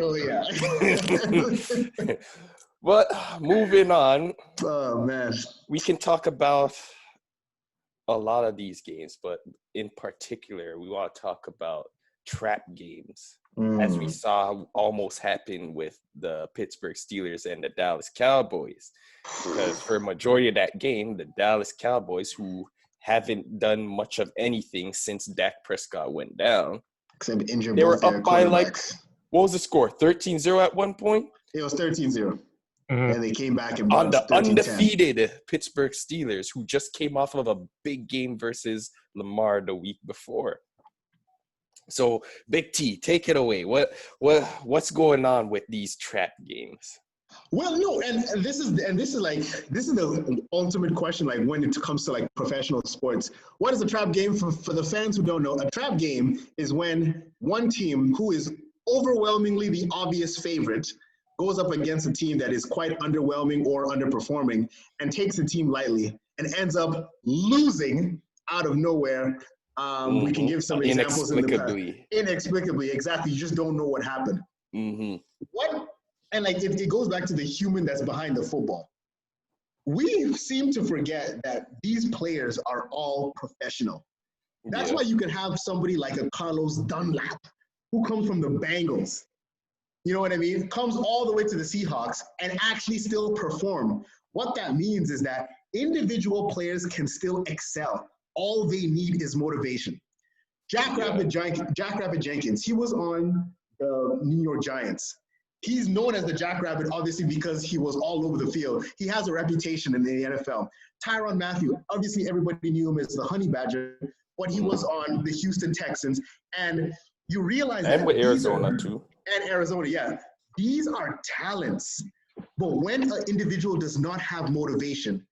Oh, yeah. But moving on. Oh, man. We can talk about a lot of these games, but in particular, we want to talk about trap games, as we saw almost happen with the Pittsburgh Steelers and the Dallas Cowboys. Because for a majority of that game, the Dallas Cowboys, who haven't done much of anything since Dak Prescott went down, except injured, they were up by like, what was the score? 13-0 at one point? It was 13-0. And they came back and on the undefeated Pittsburgh Steelers, who just came off of a big game versus Lamar the week before. So, Big T, take it away. What's going on with these trap games? Well, no, and this is the ultimate question. Like when it comes to like professional sports, what is a trap game? For the fans who don't know, a trap game is when one team who is overwhelmingly the obvious favorite goes up against a team that is quite underwhelming or underperforming and takes the team lightly and ends up losing out of nowhere. We can give some examples inexplicably, exactly. You just don't know what happened. And like it goes back to the human that's behind the football. We seem to forget that these players are all professional. That's why you can have somebody like a Carlos Dunlap who comes from the Bengals. You know what I mean? Comes all the way to the Seahawks and actually still perform. What that means is that individual players can still excel. All they need is motivation. Jackrabbit Jenkins, he was on the New York Giants. He's known as the Jackrabbit, obviously, because he was all over the field. He has a reputation in the NFL. Tyrann Mathieu, obviously everybody knew him as the Honey Badger, but he was on the Houston Texans. And you realize that— And with Arizona, too. And Arizona, yeah. These are talents. But when an individual does not have motivation,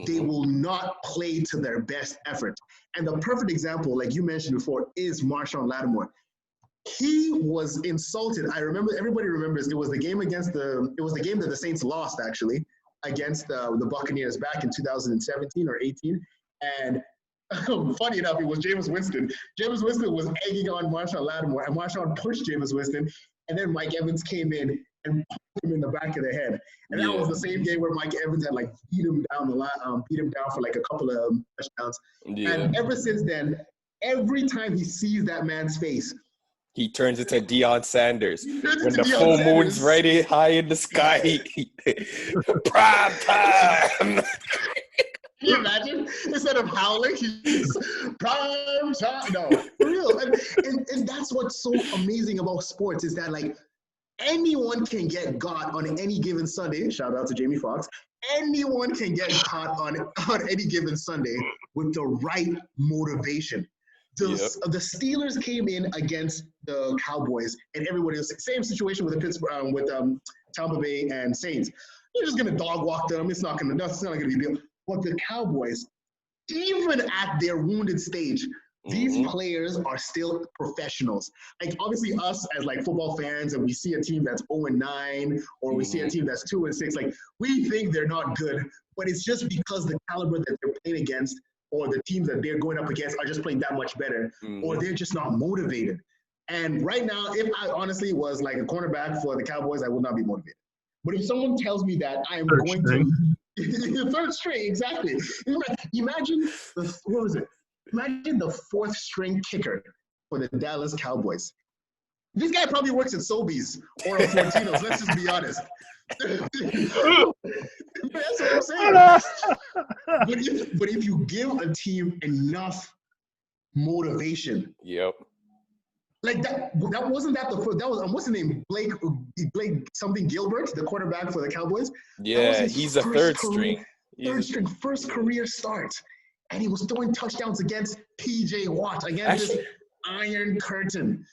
they will not play to their best effort. And the perfect example, like you mentioned before, is Marshawn Lattimore. He was insulted. I remember, everybody remembers, it was the game that the Saints lost, actually, against the Buccaneers back in 2017 or 18. And funny enough, it was Jameis Winston. Jameis Winston was egging on Marshawn Lattimore, and Marshawn pushed Jameis Winston, and then Mike Evans came in and put him in the back of the head. And that was the same game where Mike Evans had like beat him down for like a couple of touchdowns. And ever since then, every time he sees that man's face, he turns into Deion Sanders. When the full moon's right high in the sky. Prime time. Can you imagine? Instead of howling, he's prime time. No, for real. And that's what's so amazing about sports is that like anyone can get got on any given Sunday. Shout out to Jamie Foxx. Anyone can get caught on any given Sunday with the right motivation. The Steelers came in against the Cowboys, and everybody was same situation with the Pittsburgh, with Tampa Bay and Saints. You're just gonna dog walk them. It's not gonna be a deal. But the Cowboys, even at their wounded stage, these players are still professionals. Like obviously us as like football fans, and we see a team that's 0-9 or we see a team that's 2-6, like we think they're not good, but it's just because the caliber that they're playing against or the teams that they're going up against are just playing that much better, or they're just not motivated. And right now, if I honestly was like a cornerback for the Cowboys, I would not be motivated. But if someone tells me that I am Third going string. to third string, exactly. Imagine what was it? Imagine the fourth string kicker for the Dallas Cowboys. This guy probably works at Sobeys or a Fortino's. Let's just be honest. That's what I'm saying. But if you give a team enough motivation, Yep. like that wasn't that the first, that was what's his name, Blake something Gilbert, the quarterback for the Cowboys. Yeah, he's a third string. First career start, and he was throwing touchdowns against PJ Watt, against this Iron Curtain.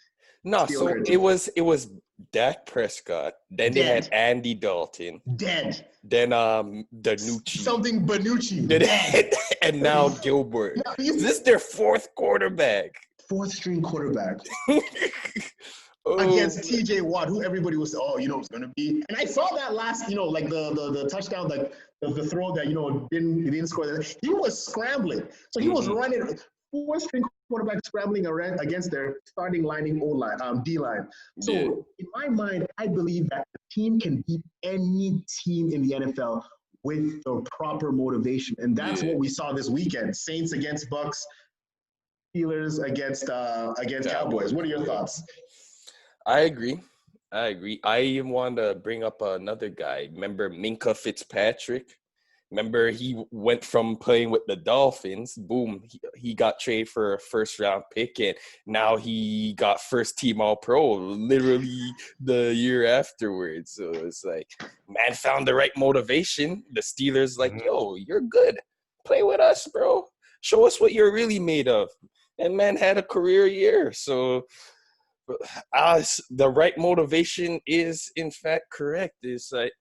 No, so it was Dak Prescott. Then they had Andy Dalton. Dead. Then Danucci. Something Benucci. And now Gilbert. No, This is their fourth quarterback. Fourth string quarterback. Against TJ Watt, who everybody was, it's gonna be. And I saw that last, like the touchdown, like the throw that he didn't score. He was scrambling, so he was running. Fourth string quarterback scrambling around against their starting lining D line. So in my mind, I believe that the team can beat any team in the NFL with the proper motivation, and that's what we saw this weekend: Saints against Bucks, Steelers against Cowboys. What are your thoughts? I agree. I even want to bring up another guy. Remember Minka Fitzpatrick? Remember he went from playing with the Dolphins, boom, he got traded for a first-round pick, and now he got first-team All-Pro literally the year afterwards. So it's like, man found the right motivation. The Steelers like, yo, you're good. Play with us, bro. Show us what you're really made of. And man had a career year. So the right motivation is, in fact, correct. It's like,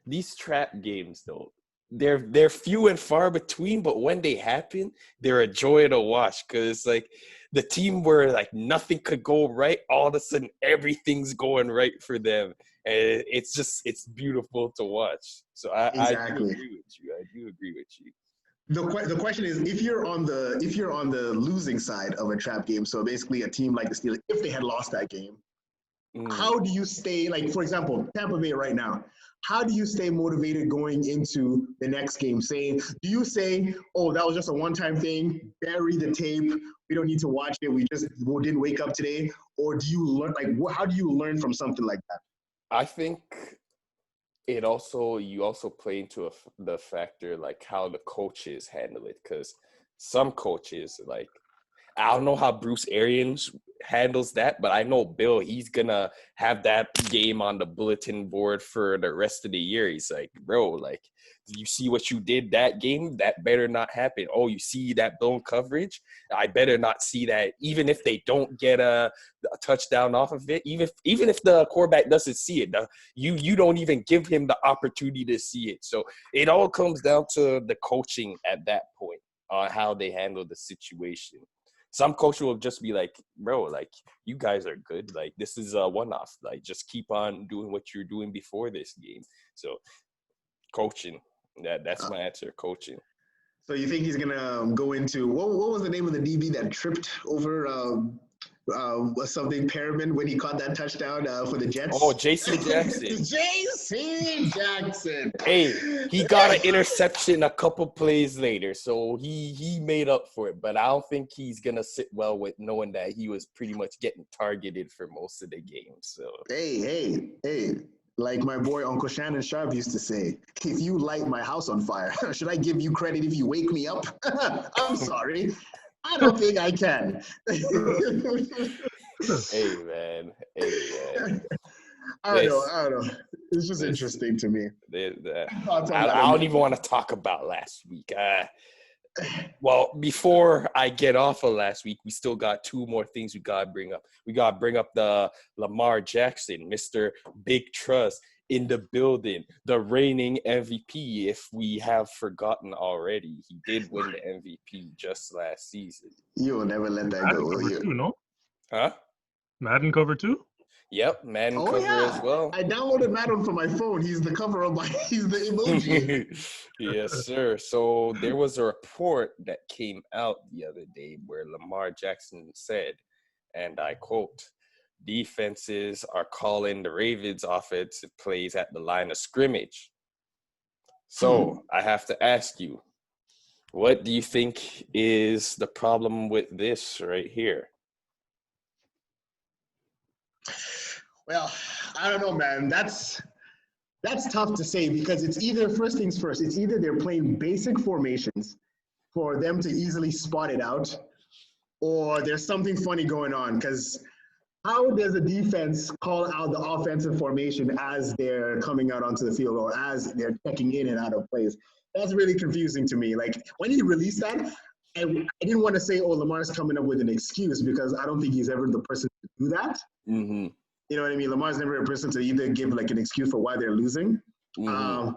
these trap games though, they're few and far between, but when they happen, they're a joy to watch, because like the team where like nothing could go right, all of a sudden everything's going right for them, and it's beautiful to watch. So I do agree with you. The question is, if you're on the losing side of a trap game, so basically a team like the Steelers, if they had lost that game, how do you stay, like, for example, Tampa Bay right now, how do you stay motivated going into the next game? Do you say, oh, that was just a one-time thing, bury the tape, we don't need to watch it, we just didn't wake up today? Or do you learn, how do you learn from something like that? I think you also play into the factor, like how the coaches handle it, because some coaches, like, I don't know how Bruce Arians handles that, but I know Bill, he's going to have that game on the bulletin board for the rest of the year. He's like, bro, like, you see what you did that game? That better not happen. Oh, you see that blown coverage? I better not see that. Even if they don't get a touchdown off of it, even if the quarterback doesn't see it, you don't even give him the opportunity to see it. So it all comes down to the coaching at that point on how they handle the situation. Some coach will just be like, bro, like, you guys are good. Like, this is a one-off. Like, just keep on doing what you're doing before this game. So, coaching. That's my answer, coaching. So you think he's going to go into, what was the name of the DB that tripped over something Perriman when he caught that touchdown for the Jets? Oh, J.C. Jackson. J.C. Jackson. Hey, he got an interception a couple plays later, so he made up for it. But I don't think he's going to sit well with knowing that he was pretty much getting targeted for most of the game. So Hey. Like my boy Uncle Shannon Sharp used to say, if you light my house on fire, should I give you credit if you wake me up? I'm sorry. I don't think I can. Hey, man. I don't know. It's just interesting to me. I don't even want to talk about last week. Well, before I get off of last week, we still got two more things we got to bring up. We got to bring up the Lamar Jackson, Mr. Big Trust in the building, the reigning MVP, if we have forgotten already. He did win the MVP just last season. You will never let that go, will you? Two, no? Huh? Madden cover 2? Yep, Madden Oh cover as yeah, well. I downloaded Madden for my phone. He's the cover of my. He's the emoji. Yes, sir. So there was a report that came out the other day where Lamar Jackson said, and I quote, defenses are calling the Ravens offensive plays at the line of scrimmage. So I have to ask you, what do you think is the problem with this right here? Well, I don't know, man. That's tough to say because it's either first things first. It's either they're playing basic formations for them to easily spot it out, or there's something funny going on. Because how does a defense call out the offensive formation as they're coming out onto the field or as they're checking in and out of plays? That's really confusing to me. Like when he released that, I didn't want to say, "Oh, Lamar's coming up with an excuse," because I don't think he's ever the person to do that. Mm-hmm. You know what I mean? Lamar's never a person to either give like an excuse for why they're losing. Mm-hmm.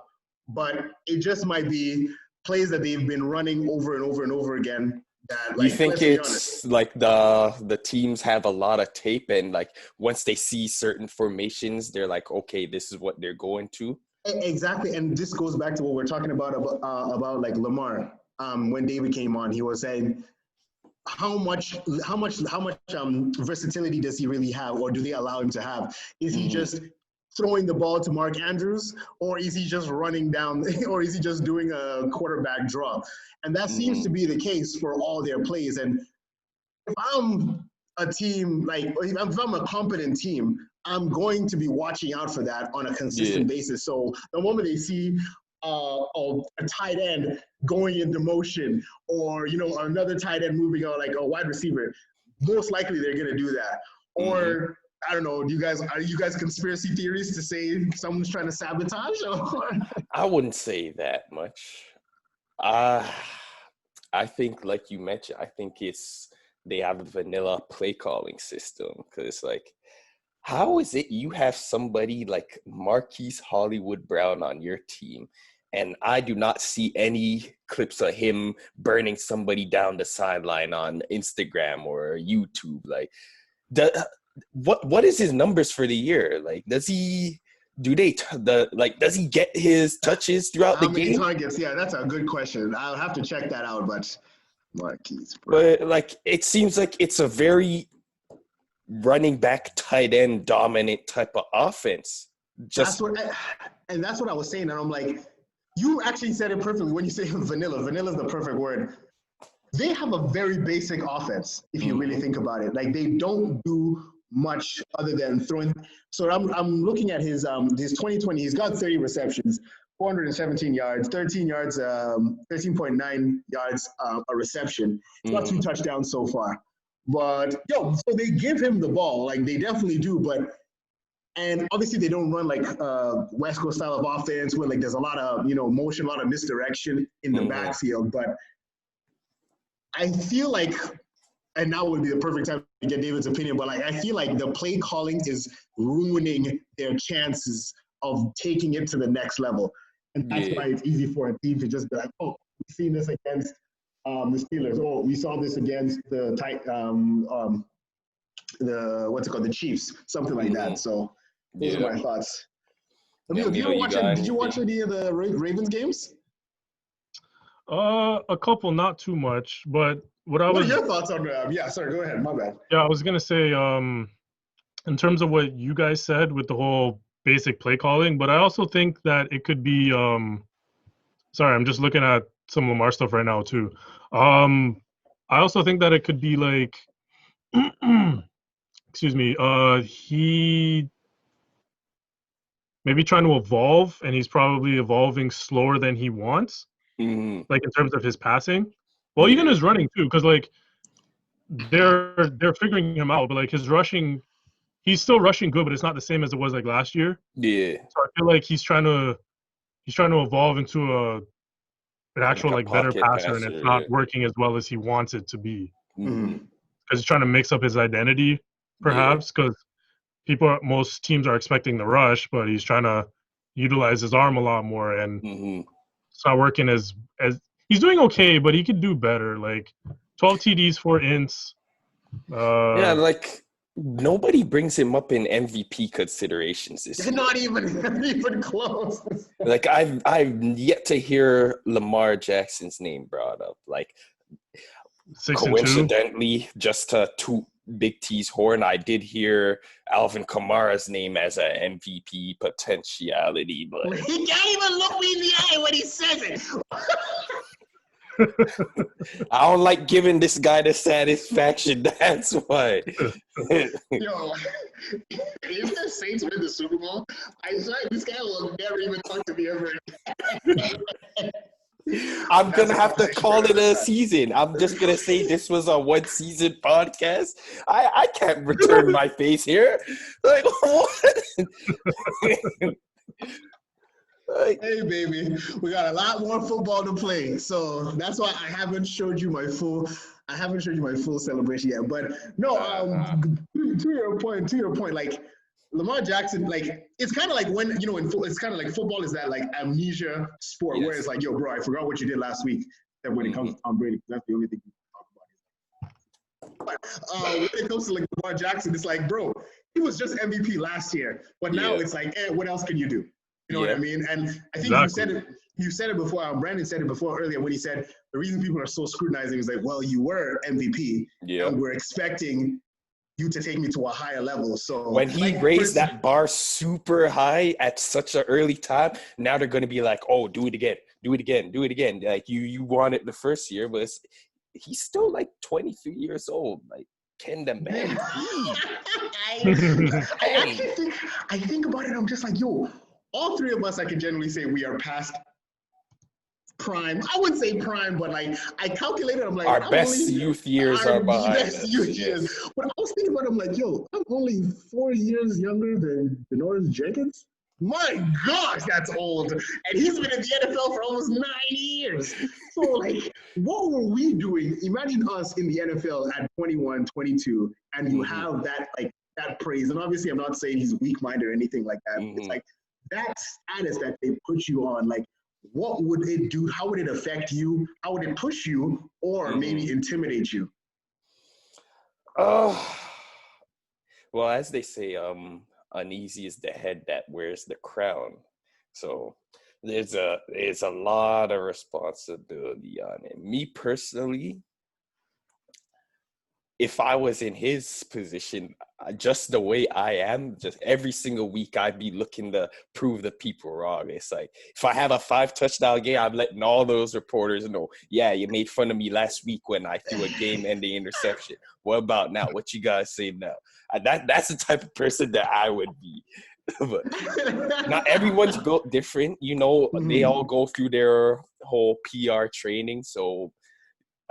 But it just might be plays that they've been running over and over and over again. That, like, You think it's like the teams have a lot of tape and like once they see certain formations, they're like, okay, this is what they're going to. Exactly, and this goes back to what we're talking about like Lamar. When David came on, he was saying, how much versatility does he really have, or do they allow him to have? Is he just throwing the ball to Mark Andrews, or is he just running down, or is he just doing a quarterback draw? And that seems to be the case for all their plays. And if I'm a team, like if I'm a competent team, I'm going to be watching out for that on a consistent basis. So the moment they see a tight end going into motion, or another tight end moving out like a wide receiver, most likely they're going to do that. Or I don't know. Are you guys conspiracy theories to say someone's trying to sabotage? I wouldn't say that much. I think, like you mentioned, I think they have a vanilla play calling system because, like, how is it you have somebody like Marquise Hollywood Brown on your team, and I do not see any clips of him burning somebody down the sideline on Instagram or YouTube? Like, what is his numbers for the year? Like, does he get his touches throughout the game? How many targets? Yeah, that's a good question. I'll have to check that out. But Marquise Brown. But like, it seems like it's a very running back, tight end dominant type of offense. That's what I was saying, and I'm like, you actually said it perfectly when you say vanilla. Vanilla is the perfect word. They have a very basic offense, if you really think about it. Like, they don't do much other than throwing. So I'm looking at his 2020. He's got 30 receptions, 417 yards, 13 yards, 13.9 yards a reception. He's got 2 touchdowns so far. But so they give him the ball, like they definitely do. And obviously they don't run like West Coast style of offense where like there's a lot of motion, a lot of misdirection in the backfield. But I feel like, and now would be the perfect time to get David's opinion, but like I feel like the play calling is ruining their chances of taking it to the next level. And that's why it's easy for a team to just be like, oh, we've seen this against the Steelers. Oh, we saw this against the the Chiefs, something like that. So those are my thoughts. Amiel, did you watch any of the Ravens games? A couple, not too much, but what are your thoughts on sorry, go ahead, my bad. Yeah, I was gonna say, in terms of what you guys said with the whole basic play calling, but I also think that it could be sorry, I'm just looking at some Lamar stuff right now too. I also think that it could be like excuse me, he maybe trying to evolve, and he's probably evolving slower than he wants. Like in terms of his passing, well, even his running too, because like they're figuring him out, but like his rushing, he's still rushing good, but it's not the same as it was like last year. Yeah. So I feel like he's trying to evolve into an actual like better passer, and it's not working as well as he wants it to be. Because he's trying to mix up his identity, perhaps, because most teams are expecting the rush, but he's trying to utilize his arm a lot more, and it's not working as he's doing okay, but he could do better. Like 12 TDs, 4 ints. Like Nobody brings him up in MVP considerations this year. Not even close. Like I've yet to hear Lamar Jackson's name brought up. Like 6-2. coincidentally, just to toot Big T's horn, I did hear Alvin Kamara's name as an MVP potentiality, but He can't even look me in the eye when he says it. I don't like giving this guy the satisfaction. That's why. Yo, if the Saints win the Super Bowl, I swear this guy will never even talk to me ever again. I'm going to have to call it a season. I'm just going to say this was a one-season podcast. I can't return my face here. Like, what? Like, Hey, baby, we got a lot more football to play. So that's why I haven't showed you my full celebration yet. But no, to your point, like Lamar Jackson, like it's kind of like when it's kind of like football is that like amnesia sport where it's like, yo, bro, I forgot what you did last week. That when it comes to Tom Brady, that's the only thing we talk about. But when it comes to like Lamar Jackson, it's like, bro, he was just MVP last year, but now it's like, what else can you do? You know what I mean? And I think you said it before. Brandon said it before earlier when he said the reason people are so scrutinizing is like, well, you were MVP, and we're expecting you to take me to a higher level. So when he raised that bar super high at such an early time, now they're going to be like, oh, do it again. Like you won it the first year, but he's still like 23 years old. Like, can the man I think about it. I'm just like, yo, all three of us, I can generally say we are past prime. I wouldn't say prime, but like I calculated, I'm like, our best youth years are behind us. But I was thinking about it, I'm like, yo, I'm only 4 years younger than Denoris Jenkins. My gosh, that's old. And he's been in the NFL for almost 9 years. So like, what were we doing? Imagine us in the NFL at 21, 22, and you have that that praise. And obviously I'm not saying he's weak-minded or anything like that. It's like that status that they put you on, like, what would it do? How would it affect you? How would it push you or maybe intimidate you? Well, as they say, uneasy is the head that wears the crown. So there's a lot of responsibility on it. Me personally, if I was in his position, just the way I am, just every single week I'd be looking to prove the people wrong. It's like, if I have a 5-touchdown game, I'm letting all those reporters know, yeah, you made fun of me last week when I threw a game-ending interception. What about now? What you guys say now? That's the type of person that I would be. But not everyone's built different. You know, they all go through their whole PR training. So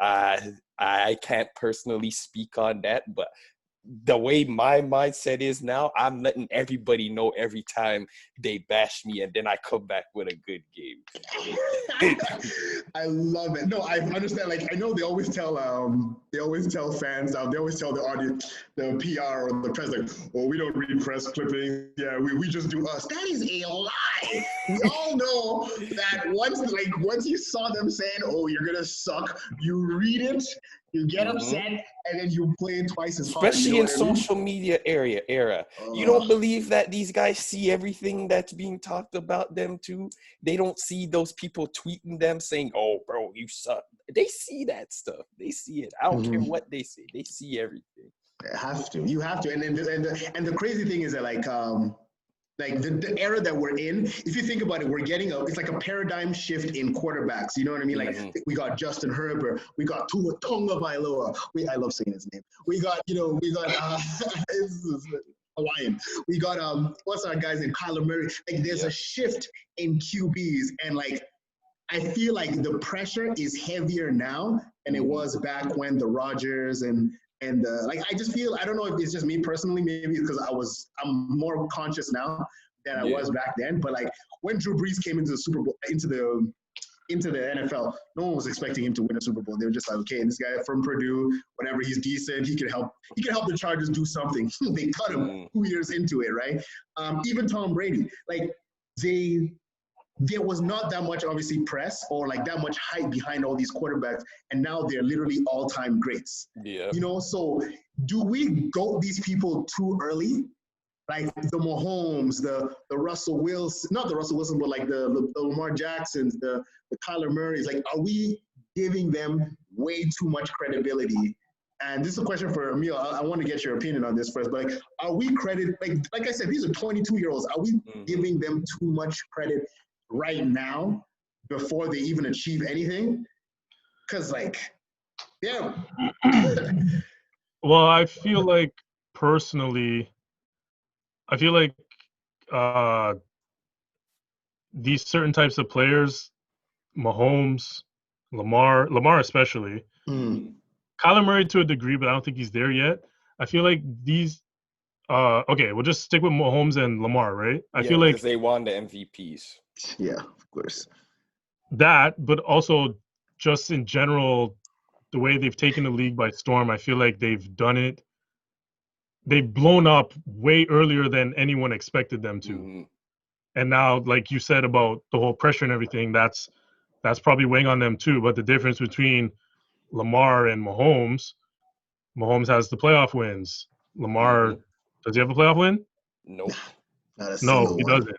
I can't personally speak on that, but the way my mindset is now, I'm letting everybody know every time they bash me, and then I come back with a good game. I love it. No, I understand. Like, I know they always tell fans, they always tell the audience, the PR or the press, like, oh, we don't read press clippings. Yeah, we just do us. That is a lie. We all know that once you saw them saying, oh, you're gonna suck, you read it, you get upset, and then you play it twice as hard. Especially in social media era. You don't believe that these guys see everything that's being talked about them too? They don't see those people tweeting them saying, oh, bro, you suck. They see that stuff. They see it. I don't care what they say. They see everything. You have to. And then the crazy thing is that like the era that we're in, if you think about it, it's like a paradigm shift in quarterbacks. You know what I mean? Like we got Justin Herbert, we got Tua Tagovailoa. I love saying his name. We got Hawaiian. We got what's our guy's name? Kyler Murray. Like there's a shift in QBs, and like I feel like the pressure is heavier now than it was back when the Rodgers and like I just feel, I don't know if it's just me personally, maybe because I'm more conscious now than I was back then. But like when Drew Brees came into the Super Bowl, into the NFL, no one was expecting him to win a Super Bowl. They were just like, okay, this guy from Purdue, whatever, he's decent, he can help the Chargers do something. They cut him 2 years into it, right? Even Tom Brady, like there was not that much, obviously, press or like that much hype behind all these quarterbacks, and now they're literally all-time greats. Yeah. You know, so do we go these people too early? Like the Mahomes, the Russell Wilson, not the Russell Wilson, but like the Lamar Jacksons, the Kyler Murrays. Like, are we giving them way too much credibility? And this is a question for Amiel. I want to get your opinion on this first. But like, are we like I said, these are 22-year-olds. Are we giving them too much credit right now before they even achieve anything? Because like, yeah. Well, I feel like personally, these certain types of players, Mahomes, Lamar especially, Kyler Murray to a degree, but I don't think he's there yet. I feel like these okay, we'll just stick with Mahomes and Lamar, right? I feel like they won the MVPs. Yeah, of course. That, but also just in general, the way they've taken the league by storm, I feel like they've done it. They've blown up way earlier than anyone expected them to. And now, like you said about the whole pressure and everything, that's probably weighing on them too. But the difference between Lamar and Mahomes has the playoff wins. Lamar, does he have a playoff win? Nope. No, he doesn't.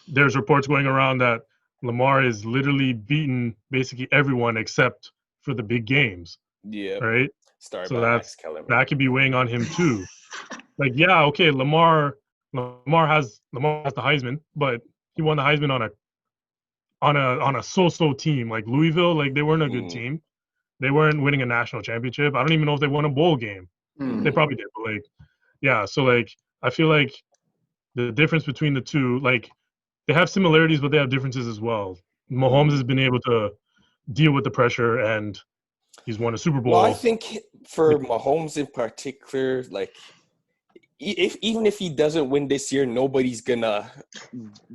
There's reports going around that Lamar is literally beaten basically everyone except for the big games. Yeah. Right? So that could be weighing on him too. Like, yeah, okay, Lamar has the Heisman, but he won the Heisman on a so-so team. Like Louisville, like they weren't a good team. They weren't winning a national championship. I don't even know if they won a bowl game. They probably did, but like, yeah. So like, I feel like the difference between the two, like, they have similarities, but they have differences as well. Mahomes has been able to deal with the pressure, and he's won a Super Bowl. Well, I think for Mahomes in particular, like, even if he doesn't win this year, nobody's gonna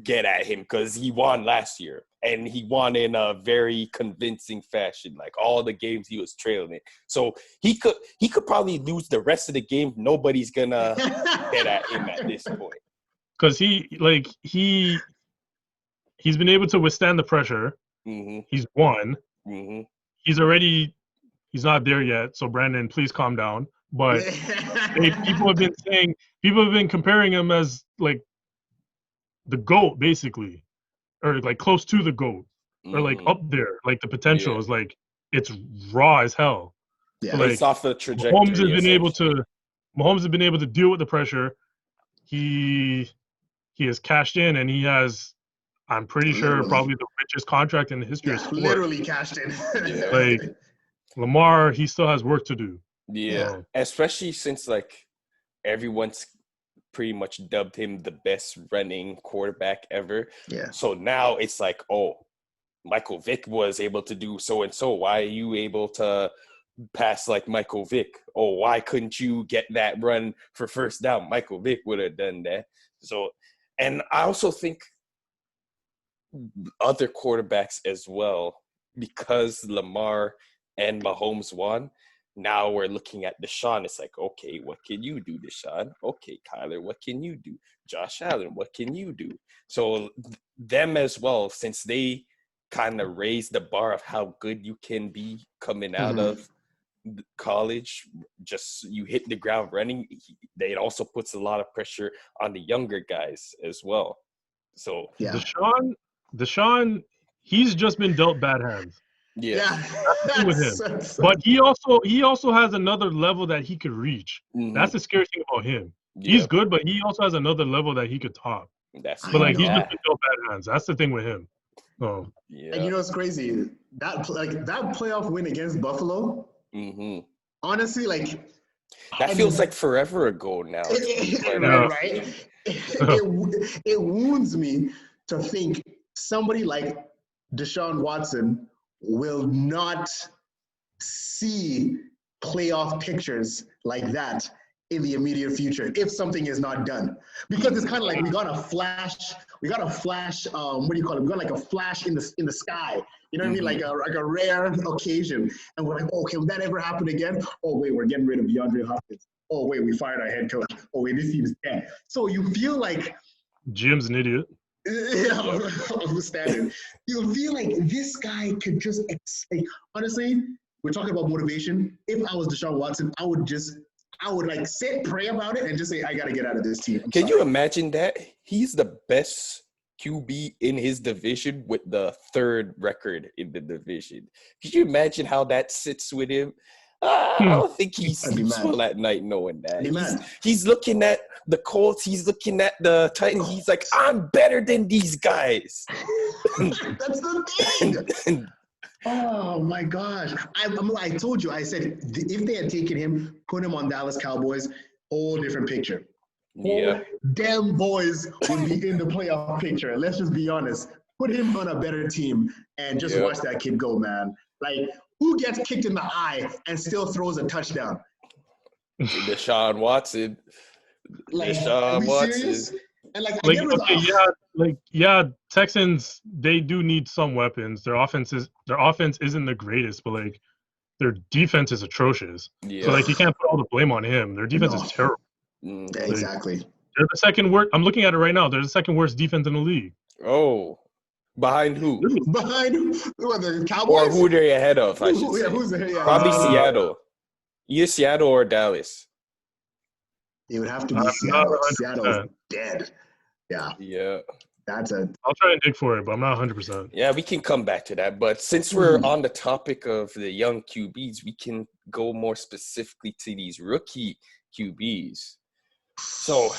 get at him because he won last year, and he won in a very convincing fashion. Like all the games he was trailing, so he could probably lose the rest of the game. Nobody's gonna get at him at this point because he's been able to withstand the pressure. He's won. He's not there yet. So Brandon, please calm down. But people have been comparing him as like the GOAT, basically, or like close to the GOAT, or like up there. Like the potential is like it's raw as hell. Yeah, so, like, it's off the trajectory. Mahomes has been able to deal with the pressure. He has cashed in, and he has, I'm pretty sure, probably the richest contract in the history of sports. Literally cashed in. Like Lamar, he still has work to do. Yeah, especially since like everyone's pretty much dubbed him the best running quarterback ever. Yeah. So now it's like, oh, Michael Vick was able to do so and so. Why are you able to pass like Michael Vick? Oh, why couldn't you get that run for first down? Michael Vick would have done that. So, and I also think other quarterbacks as well, because Lamar and Mahomes won. Now we're looking at Deshaun. It's like, okay, what can you do, Deshaun? Okay, Kyler, what can you do? Josh Allen, what can you do? So them as well, since they kind of raised the bar of how good you can be coming out of college, just you hit the ground running. It also puts a lot of pressure on the younger guys as well. So Deshaun, he's just been dealt bad hands. Yeah. With him. But he also has another level that he could reach. That's the scary thing about him. He's good, but he also has another level that he could top. He's just been dealt bad hands. That's the thing with him. Oh. Yeah. And you know what's crazy? That playoff win against Buffalo. Honestly, like that feels like forever ago now. Right? It wounds me to think somebody like Deshaun Watson will not see playoff pictures like that in the immediate future if something is not done. Because it's kind of like we got a flash, what do you call it? We got like a flash in the sky. You know what I mean? Like a rare occasion. And we're like, oh, can that ever happen again? Oh, wait, we're getting rid of DeAndre Hopkins. Oh, wait, we fired our head coach. Oh, wait, this team's dead. So you feel like Jim's an idiot. Yeah, standard. You'll feel like this guy could just like, honestly, we're talking about motivation. If I was Deshaun Watson, I would like sit, pray about it, and just say, I gotta get out of this team. Can you imagine that? He's the best QB in his division with the third record in the division. Could you imagine how that sits with him? I don't think he sleeps well at night knowing that. He's looking at the Colts. He's looking at the Titans. He's like, I'm better than these guys. That's the thing. Oh, my gosh. I told you, I said, if they had taken him, put him on Dallas Cowboys, whole different picture. Yeah. Damn boys would be in the playoff picture. Let's just be honest. Put him on a better team and just watch that kid go, man. Like, who gets kicked in the eye and still throws a touchdown? Deshaun Watson. Like, Deshaun Watson. Serious? And like Texans, they do need some weapons. Their offense isn't the greatest, but like their defense is atrocious. Yeah. So like you can't put all the blame on him. Their defense is terrible. Exactly. They're the second worst. I'm looking at it right now. They're the second worst defense in the league. Oh. Behind who? Behind the Cowboys? Or who they're ahead of, I should say. Who's there? Yeah. Probably Seattle. Either Seattle or Dallas. It would have to be Seattle. Seattle's dead. Yeah. Yeah. I'll try and dig for it, but I'm not 100%. Yeah, we can come back to that. But since we're on the topic of the young QBs, we can go more specifically to these rookie QBs. So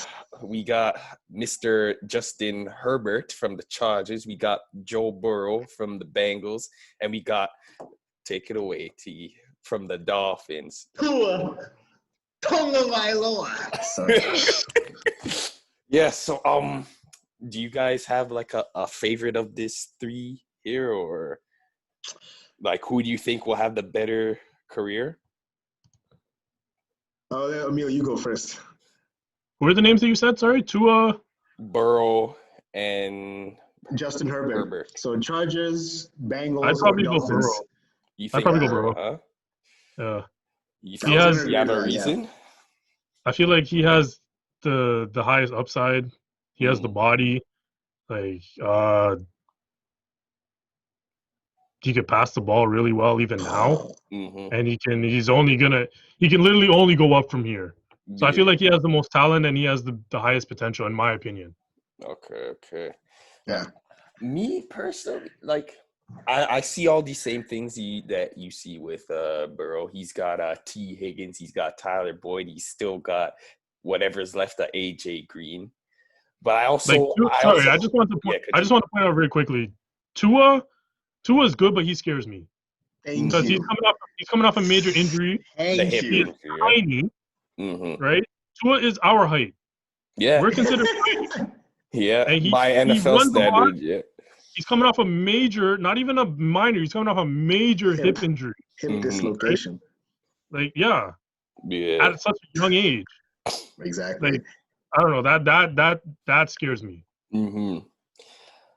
we got Mr. Justin Herbert from the Chargers. We got Joe Burrow from the Bengals. And we got, take it away, T, from the Dolphins. Sorry. Yeah, so do you guys have like a favorite of this three here? Or like who do you think will have the better career? Oh, Amiel, you go first. Who are the names that you said? Sorry, Tua, Burrow, and Justin Herbert. So Chargers, Bengals. I'd probably go Burrow. I'd probably go Burrow. Huh? Yeah. You have a reason? Yeah. I feel like he has the highest upside. He has the body. Like he could pass the ball really well even now, and he can literally only go up from here. So I feel like he has the most talent and he has the highest potential, in my opinion. Okay. Yeah. Me personally, like I see all these same things that you see with Burrow. He's got T. Higgins. He's got Tyler Boyd. He's still got whatever's left of AJ Green. But I also I just want to point out very quickly. Tua is good, but he scares me because he's coming off a major injury. He's tiny. Right? Tua is our height. Yeah. We're considered yeah. And by NFL standards, yeah. He's coming off a major, not even a minor, he's coming off a major hip injury. Hip dislocation. Like, yeah. At such a young age. Exactly. Like, I don't know. That scares me.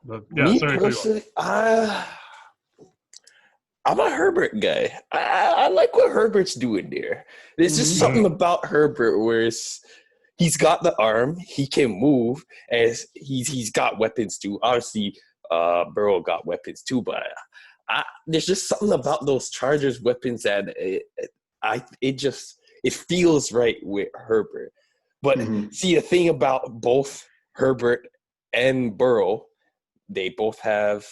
But, yeah, me sorry. Personally, I'm a Herbert guy. I like what Herbert's doing there. There's just something about Herbert where he's got the arm, he can move, and he's got weapons too. Obviously, Burrow got weapons too, but there's just something about those Chargers weapons that it feels right with Herbert. But see, the thing about both Herbert and Burrow, they both have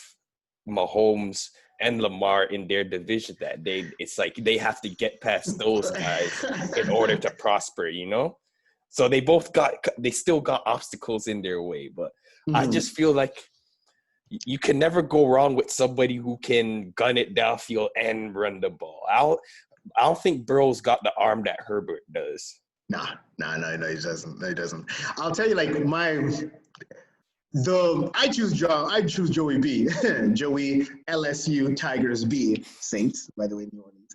Mahomes and Lamar in their division that it's like they have to get past those guys in order to prosper, you know? So they still got obstacles in their way, but I just feel like you can never go wrong with somebody who can gun it downfield and run the ball. I don't think Burrow's got the arm that Herbert does. No, he doesn't. I'll tell you, like I choose Joey B. Joey LSU Tigers B. Saints, by the way, New Orleans.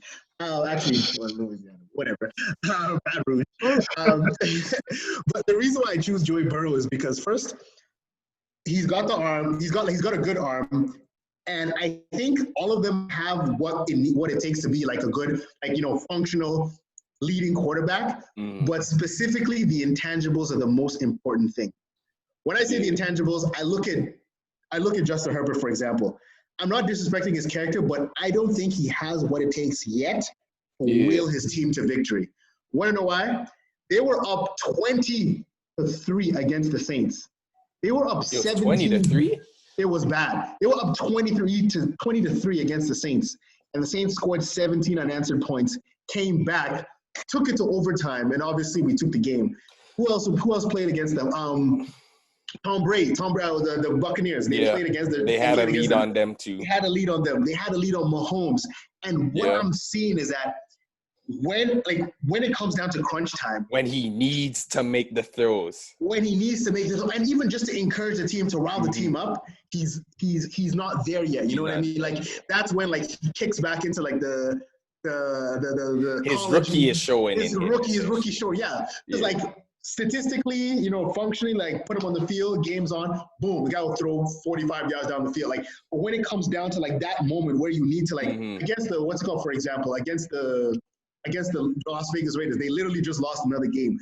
Actually, Louisiana, whatever. Bad Rouge. But the reason why I choose Joey Burrow is because first, he's got the arm. He's got a good arm, and I think all of them have what it takes to be like a good, functional leading quarterback. But specifically, the intangibles are the most important thing. When I say the intangibles, I look at Justin Herbert, for example. I'm not disrespecting his character, but I don't think he has what it takes yet to will his team to victory. Want to know why? They were up 20-3 against the Saints. They were up 17. 20-3? It was bad. They were up 20-3 against the Saints. And the Saints scored 17 unanswered points, came back, took it to overtime, and obviously we took the game. Who else played against them? Tom Brady, the Buccaneers. They played against them. They had a lead on them too. They had a lead on them. They had a lead on Mahomes. And what I'm seeing is that when it comes down to crunch time, when he needs to make the throws, and even just to encourage the team to rile the team up, he's not there yet. You know what I mean? Like that's when like he kicks back into like the his rookie is showing. His rookie show. Yeah, it's like statistically, functionally, like put him on the field, game's on, boom, the guy will throw 45 yards down the field. Like, but when it comes down to like that moment where you need to like against the for example, against the Las Vegas Raiders, they literally just lost another game.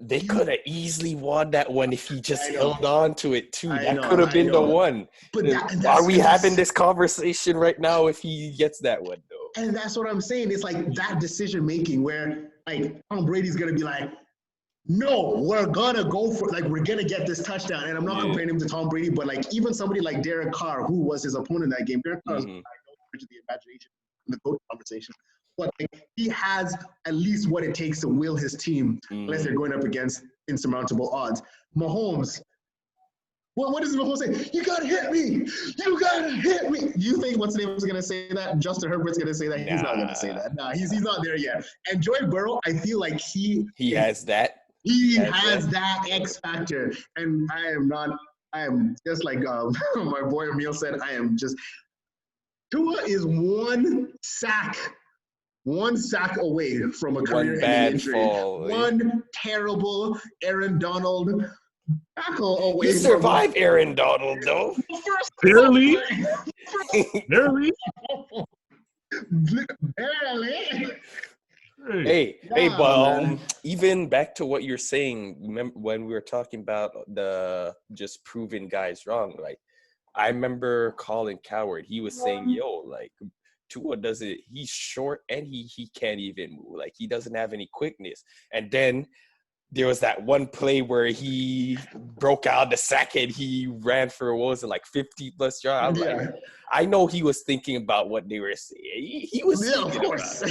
They could have easily won that one if he just held on to it too. That could have been the one. But are we having this conversation right now if he gets that one though? And that's what I'm saying. It's like that decision making where like Tom Brady's gonna be like, no, we're gonna go for we're gonna get this touchdown. And I'm not comparing him to Tom Brady, but like even somebody like Derek Carr, who was his opponent in that game. Derek Carr is the imagination in the coach conversation. But like, he has at least what it takes to will his team, unless they're going up against insurmountable odds. Mahomes, what does Mahomes say? You gotta hit me! You gotta hit me! Do you think what's his name is gonna say that? Justin Herbert's gonna say that? He's not gonna say that. Nah, he's not there yet. And Joe Burrow, I feel like he has that. He has that X factor, and I am just like my boy Amiel said. Tua is one sack away from a career-ending injury. Fall. One terrible Aaron Donald tackle away. He survived Aaron Donald though. Barely. Barely. Hey, but even back to what you're saying, remember when we were talking about the just proving guys wrong, like I remember calling Coward. He was saying, yo, like Tua doesn't, he's short and he can't even move. Like he doesn't have any quickness. And then there was that one play where he broke out the sack and he ran for, what was it, like 50 plus yards? I'm like, I know he was thinking about what they were saying. He was of course.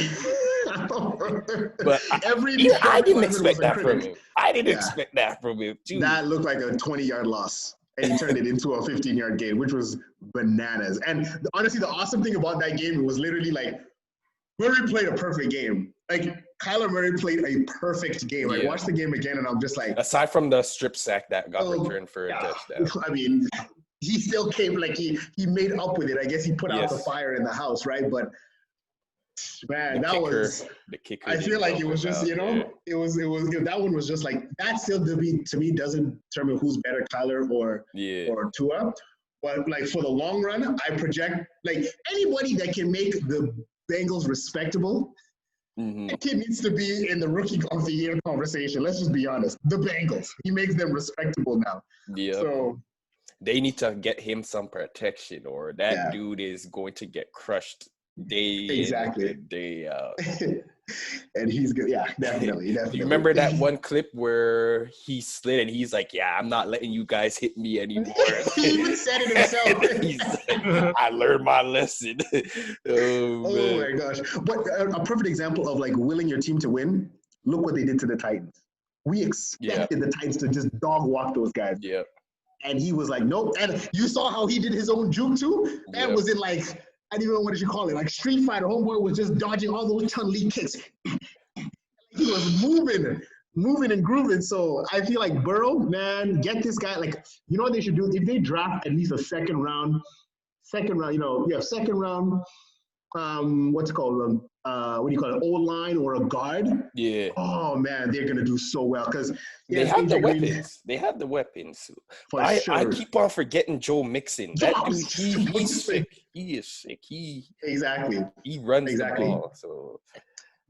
But I didn't expect that from him. I didn't expect that from him, too. That looked like a 20-yard loss. And he turned it into a 15-yard gain, which was bananas. And honestly, the awesome thing about that game was literally like, Murray played a perfect game. Like, Kyler Murray played a perfect game. I watched the game again, and I'm just like... Aside from the strip sack that got returned for a touchdown. I mean, he still came, like, he made up with it. I guess he put out the fire in the house, right? But, man, the kicker. I feel like it was just, it was that one was just like, that still, to me, doesn't determine who's better, Kyler or Tua. But, like, for the long run, I project, like, anybody that can make the Bengals respectable, that kid needs to be in the Rookie of the Year conversation. Let's just be honest. The Bengals. He makes them respectable now. Yeah. So they need to get him some protection, or that dude is going to get crushed day in, day out. And he's good. Yeah, definitely. You remember that one clip where he slid and he's like, yeah, I'm not letting you guys hit me anymore. He even said it himself. He's like, I learned my lesson. Oh my gosh. But a perfect example of like willing your team to win, look what they did to the Titans. We expected the Titans to just dog walk those guys. Yeah. And he was like, nope. And you saw how he did his own juke too? That was in like, I don't even know what you call it. Like Street Fighter, homeboy was just dodging all those Chun-Li kicks. He was moving and grooving. So I feel like Burrow, man, get this guy. Like, you know what they should do? If they draft at least a second round, second round, what's it called? What do you call it? O-line or a guard? Yeah. Oh, man, they're going to do so well because they have the weapons. They have the weapons. I keep on forgetting Joe Mixon. That dude, he's sick. He is sick. He runs the ball. So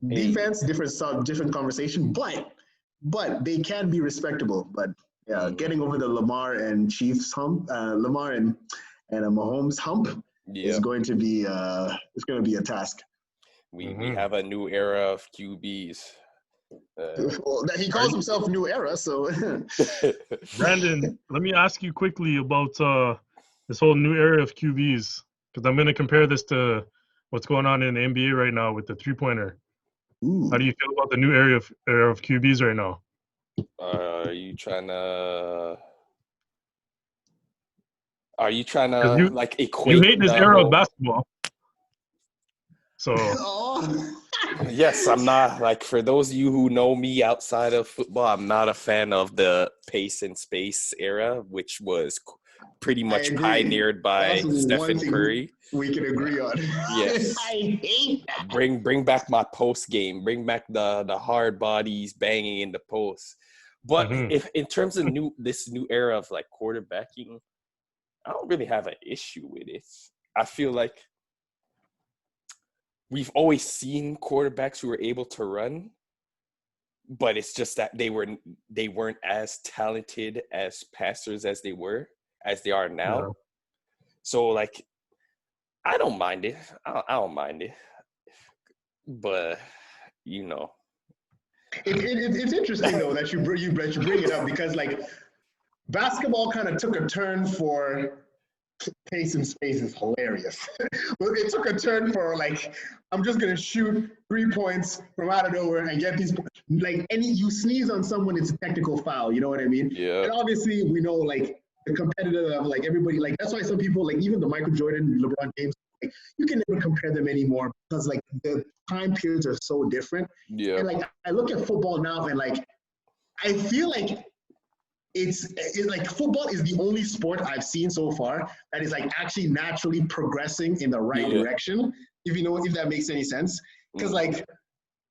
defense, different conversation, but they can be respectable. But Yeah, getting over the Lamar and Chiefs hump, Lamar and a Mahomes hump is going to be a task. We have a new era of QBs. He calls himself New Era, so. Brandon, let me ask you quickly about this whole new era of QBs, because I'm going to compare this to what's going on in the NBA right now with the three-pointer. How do you feel about the new era of QBs right now? Are you trying to like equate? You hate this era of basketball. So yes, I'm not, like, for those of you who know me outside of football, I'm not a fan of the pace and space era, which was pretty much pioneered by Stephen Curry. We can agree on. Yes. I hate that. Bring back my post game. Bring back the hard bodies banging in the post. But if in terms of this new era of like quarterbacking, I don't really have an issue with it. I feel like we've always seen quarterbacks who were able to run, but it's just that they weren't as talented as passers as they are now. Yeah. So like, I don't mind it. I don't mind it, but you know, it's interesting though that you bring it up, because like basketball kind of took a turn for pace and space is hilarious. But it took a turn for like, I'm just gonna shoot 3 points from out of nowhere and get these, like, you sneeze on someone, it's a technical foul, you know what I mean? Yeah. And obviously we know like the competitive of like everybody, like that's why some people, like even the Michael Jordan, LeBron James, like, you can never compare them anymore because like the time periods are so different. Yeah. And like I look at football now and like I feel like it's like football is the only sport I've seen so far that is like actually naturally progressing in the right direction. If that makes any sense, because like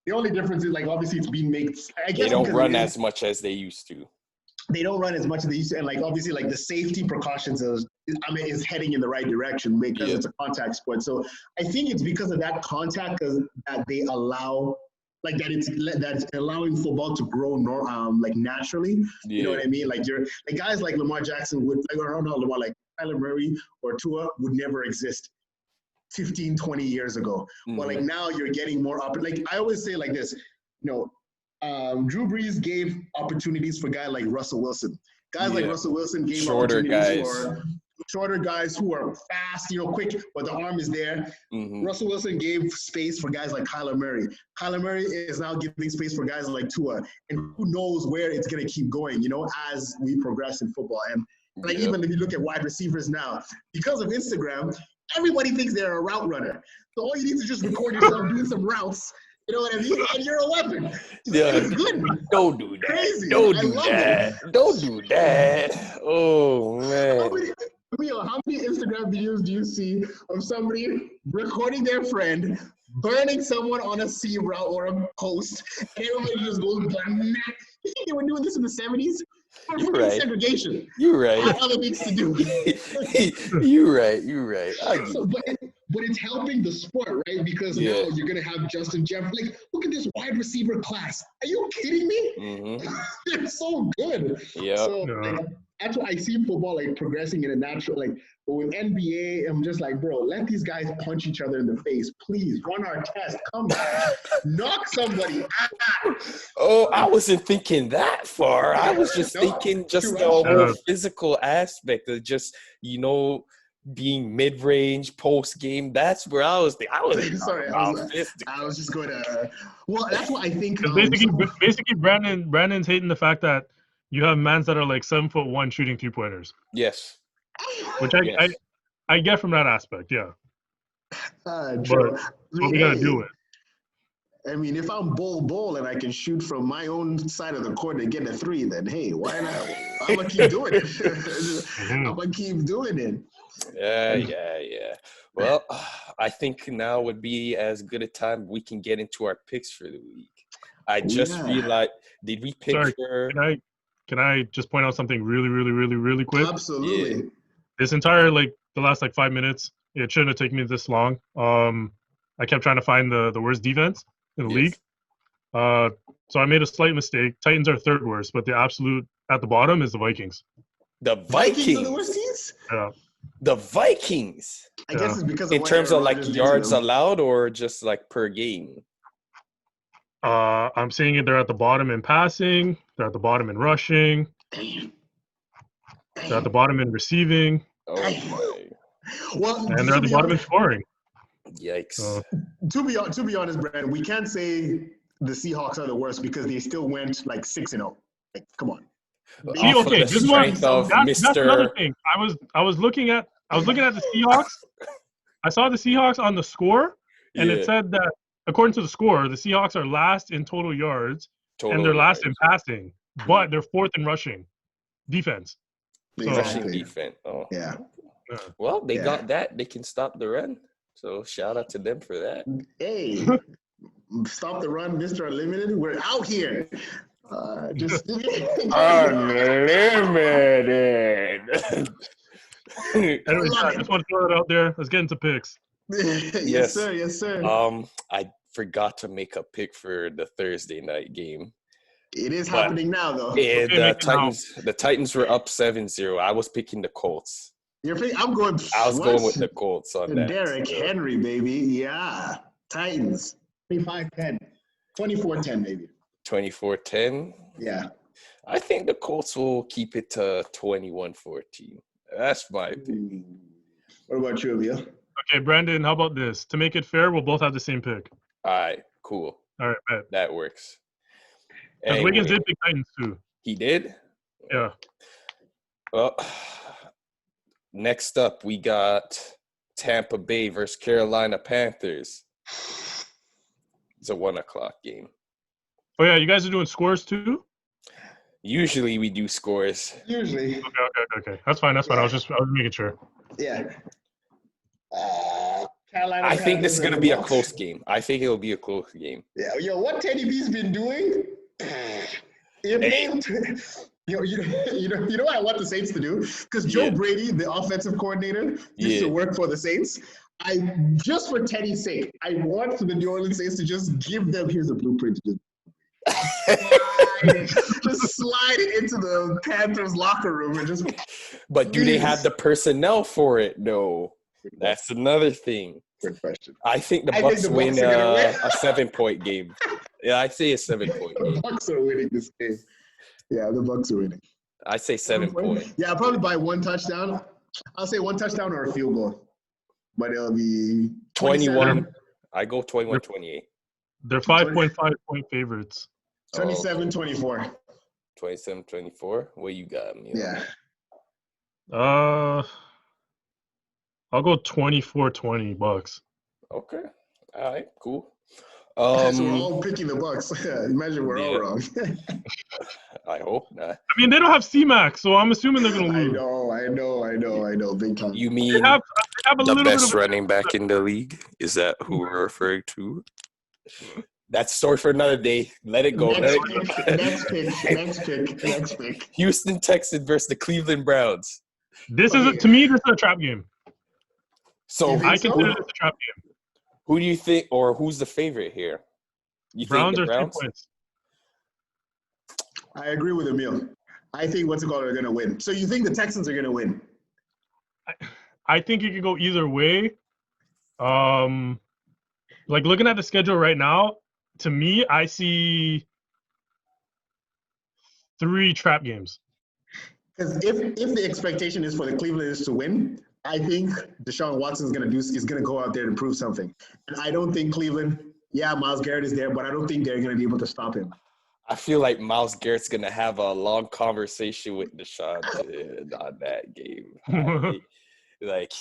the only difference is like obviously it's being made. I guess they don't run as much as they used to. They don't run as much as they used to, and like obviously like the safety precautions is heading in the right direction because it's a contact sport. So I think it's because of that contact that they allow. Like that's allowing football to grow like naturally. You know what I mean? Like like guys like Lamar Jackson would, like, or not Lamar, like Kyler Murray or Tua would never exist 15, 20 years ago. But like now you're getting more like I always say like this, Drew Brees gave opportunities for guys like Russell Wilson. Guys like Russell Wilson gave opportunities for shorter guys who are fast, quick, but the arm is there. Russell Wilson gave space for guys like Kyler Murray. Kyler Murray is now giving space for guys like Tua, and who knows where it's going to keep going, as we progress in football. And like even if you look at wide receivers now, because of Instagram, everybody thinks they're a route runner. So all you need to just record yourself doing some routes. You know what I mean? And you're a weapon. It's good. Don't do that. Crazy. Don't do that. Don't do that. Oh, man. How many Instagram videos do you see of somebody recording their friend burning someone on a sea route or a coast, and everybody just goes bananas? You think they were doing this in the 70s? You're right. Segregation. You're right. I have other things to do. You're right. But it's helping the sport, right? Because now you're going to have Justin Jefferson. Like, look at this wide receiver class. Are you kidding me? They're so good. Yeah. So like, that's why I see football like progressing in a natural, like, but with NBA, I'm just like, bro, let these guys punch each other in the face. Please run our test. Come back. Knock somebody out. Oh, I wasn't thinking that far. I was just thinking just the whole physical aspect of just, being mid-range, post-game. That's where I was thinking. I was just going to. Well, that's what I think. Basically, Brandon's hating the fact that you have mans that are like 7'1" shooting 3-pointers. Yes. Which I get from that aspect, yeah. True. But we gotta do it. I mean, if I'm bull and I can shoot from my own side of the court and get a 3, then hey, why not? I'm gonna keep doing it. I'm gonna keep doing it. Yeah. Well, I think now would be as good a time we can get into our picks for the week. I just realized, did we pick Can I just point out something really quick? Absolutely. Yeah. This entire the last 5 minutes, it shouldn't have taken me this long. I kept trying to find the worst defense in the league. So I made a slight mistake. Titans are third worst, but the absolute at the bottom is the Vikings. The Vikings are the worst Vikings. teams? Yeah. The Vikings. I guess it's because of In what terms of Aaron like Rodgers did to yards them. allowed or just like per game? I'm seeing it. They're at the bottom in passing. They're at the bottom in rushing. Damn. They're at the bottom in receiving. Oh my. Well, And they're at the bottom in scoring. Yikes. to be honest, Brandon, we can't say the Seahawks are the worst because they still went like 6-0. Like, come on. See, Off of okay, the this is what strength of that's another Mr. thing. I was looking at the Seahawks. I saw the Seahawks on the score, and it said that according to the score, the Seahawks are last in total yards and they're last in passing, but they're fourth in rushing defense. Rushing defense. Oh. Yeah. Well, they got that. They can stop the run. So shout out to them for that. Hey, stop the run, Mr. Unlimited. We're out here. Just Unlimited. Anyway, I just want to throw it out there. Let's get into picks. Yes, sir. Yes, sir. I forgot to make a pick for the Thursday night game. It is happening now, though. The Titans were up 7-0. I was picking the Colts. You're picking, I was going with the Colts on that. Derrick Henry, baby. Yeah. Titans. 25-10. 24-10, maybe. 24-10? Yeah. I think the Colts will keep it to 21-14. That's my pick. What about you, Amiel? Okay, Brandon, how about this? To make it fair, we'll both have the same pick. All right, cool. All right, bet. That works. Because Wiggins did pick Titans too. He did? Yeah. Well, next up, we got Tampa Bay versus Carolina Panthers. It's a 1 o'clock game. Oh, yeah, you guys are doing scores too? Usually we do scores. Usually. Okay. That's fine. I was making sure. Yeah. Carolina. I think this is going to be a close game. I think it'll be a close game. Yeah. Yo, what Teddy B's been doing? You know what I want the Saints to do? Because Joe Brady, the offensive coordinator, used to work for the Saints. Just for Teddy's sake, I want the New Orleans Saints to just give them, here's a blueprint, just slide it into the Panthers locker room and just. But do they have the personnel for it? No, that's another thing. Good question. I think the Bucks win a 7-point game. Yeah, I say a 7-point game. The Bucks are winning this game. Yeah, the Bucks are winning. I say 7 point. Yeah, probably by 1 touchdown. I'll say 1 touchdown or a field goal. But it'll be 21. I go 21-28. They're 5.5 point favorites. 27-24. 27-24. What you got, Amiel? Yeah. I'll go 24-20 Bucks. Okay. All right. Cool. So we're all picking the Bucks. Imagine we're all wrong. I hope not. I mean, they don't have C-Max, so I'm assuming they're going to lose. I know. Big time. You mean they have a the little best bit of running back in the league? Is that who we're referring to? That's a story for another day. Let it go. Next pick. Houston Texans versus the Cleveland Browns. To me, this is a trap game. So I consider this a trap game. Who do you think, or who's the favorite here? You Browns think the are Browns? 2 points. I agree with Amiel. I think are going to win. So you think the Texans are going to win? I think it could go either way. Like looking at the schedule right now, to me, I see 3 trap games. Because if the expectation is for the Clevelanders to win, I think Deshaun Watson is going to go out there and prove something. And I don't think Cleveland. Yeah, Myles Garrett is there, but I don't think they're going to be able to stop him. I feel like Myles Garrett's going to have a long conversation with Deshaun on that game. Like,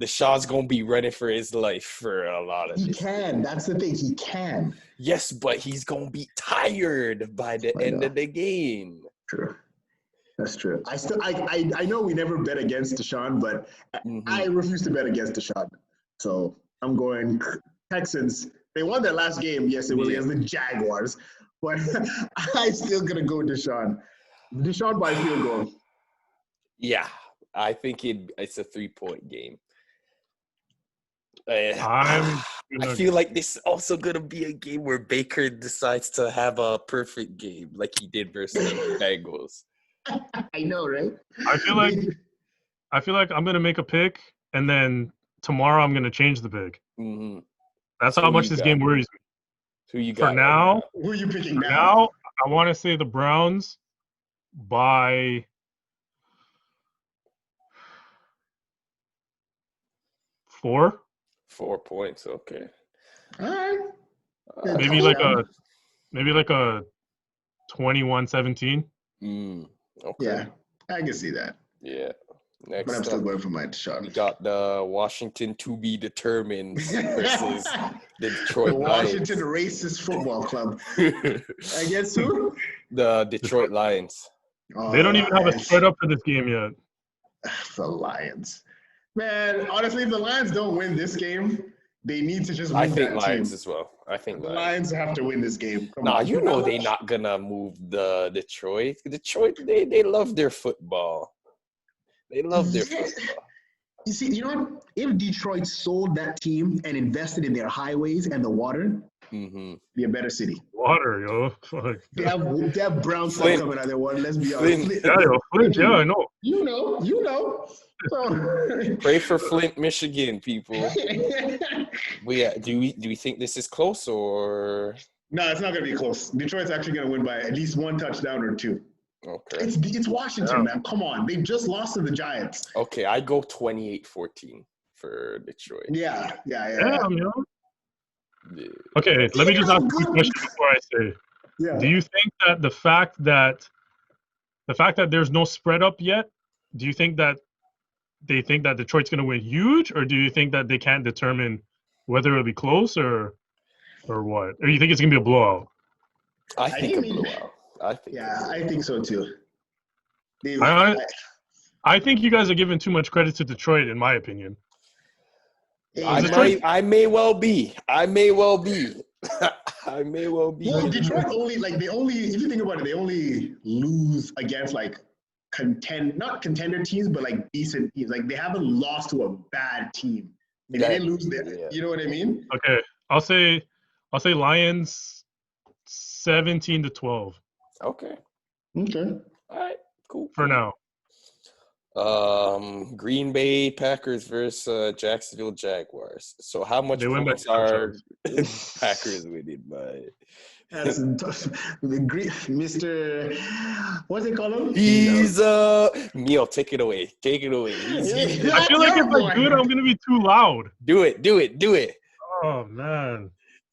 Deshaun's going to be running for his life for a lot of He can. That's the thing. He can. Yes, but he's going to be tired by the end of the game. True. That's true. I know we never bet against Deshaun, but I refuse to bet against Deshaun. So I'm going Texans. They won their last game. Yes, it was against the Jaguars. But I'm still going to go Deshaun. Deshaun by field goal. Yeah, I think it's a 3-point game. I'm I gonna feel like this is also gonna be a game where Baker decides to have a perfect game, like he did versus the Bengals. I know, right? I feel like I'm gonna make a pick, and then tomorrow I'm gonna change the pick. Mm-hmm. That's So how who much you this got? game worries me. Who you For got right now, Who are you picking for now? now, I want to say the Browns by 4. 4 points. Okay. All right. Good Maybe touchdown. like a 21-17. Okay. Yeah, I can see that. Yeah. But I'm Next still up, going for my shot. we got the Washington to be determined versus the Detroit The Washington Lions. Racist Football Club. I guess who? The Detroit Lions. Oh, They don't even have a Lions. spread up for this game yet. The Lions. Man, honestly, if the Lions don't win this game, they need to just move I think that Lions team. as well. I think The Lions. Lions have to win this game. Come Nah, on. you know they're not gonna move the Detroit. Detroit, they love their football. They love their football. You see, you know what? If Detroit sold that team and invested in their highways and the water, Mm-hmm. be a better city. Water, yo. Fuck. They have brown stuff Flint. coming out of their water. Let's be honest. Flint. Yeah, yo, Flint, yeah, I know. You know. So, Pray for Flint, Michigan, people. But yeah, do we think this is close or? no, it's not going to be close. Detroit's actually going to win by at least one touchdown or two. Okay. It's Washington, man. Come on. They just lost to the Giants. Okay, I go 28-14 for Detroit. Yeah. Damn, yo. Yeah. Okay, let me just ask a quick question before I say. Yeah. Do you think that the fact that there's no spread up yet, do you think that they think that Detroit's going to win huge, or do you think that they can't determine whether it'll be close or what? Or you think it's going to be a blowout? I think a blowout. I think so too. I think you guys are giving too much credit to Detroit, in my opinion. I may well be. I may well be. Well, Detroit if you think about it, they only lose against not contender teams, but like decent teams. Like they haven't lost to a bad team. They didn't lose there. Yeah. You know what I mean? Okay, I'll say Lions 17-12. Okay. All right. Cool. For now. Green Bay Packers versus Jacksonville Jaguars. So how much points are Packers winning by? That's tough. Mr. What's it called? He's Neil, take it away. I feel like if I do it, I'm gonna be too loud. Do it. Oh man.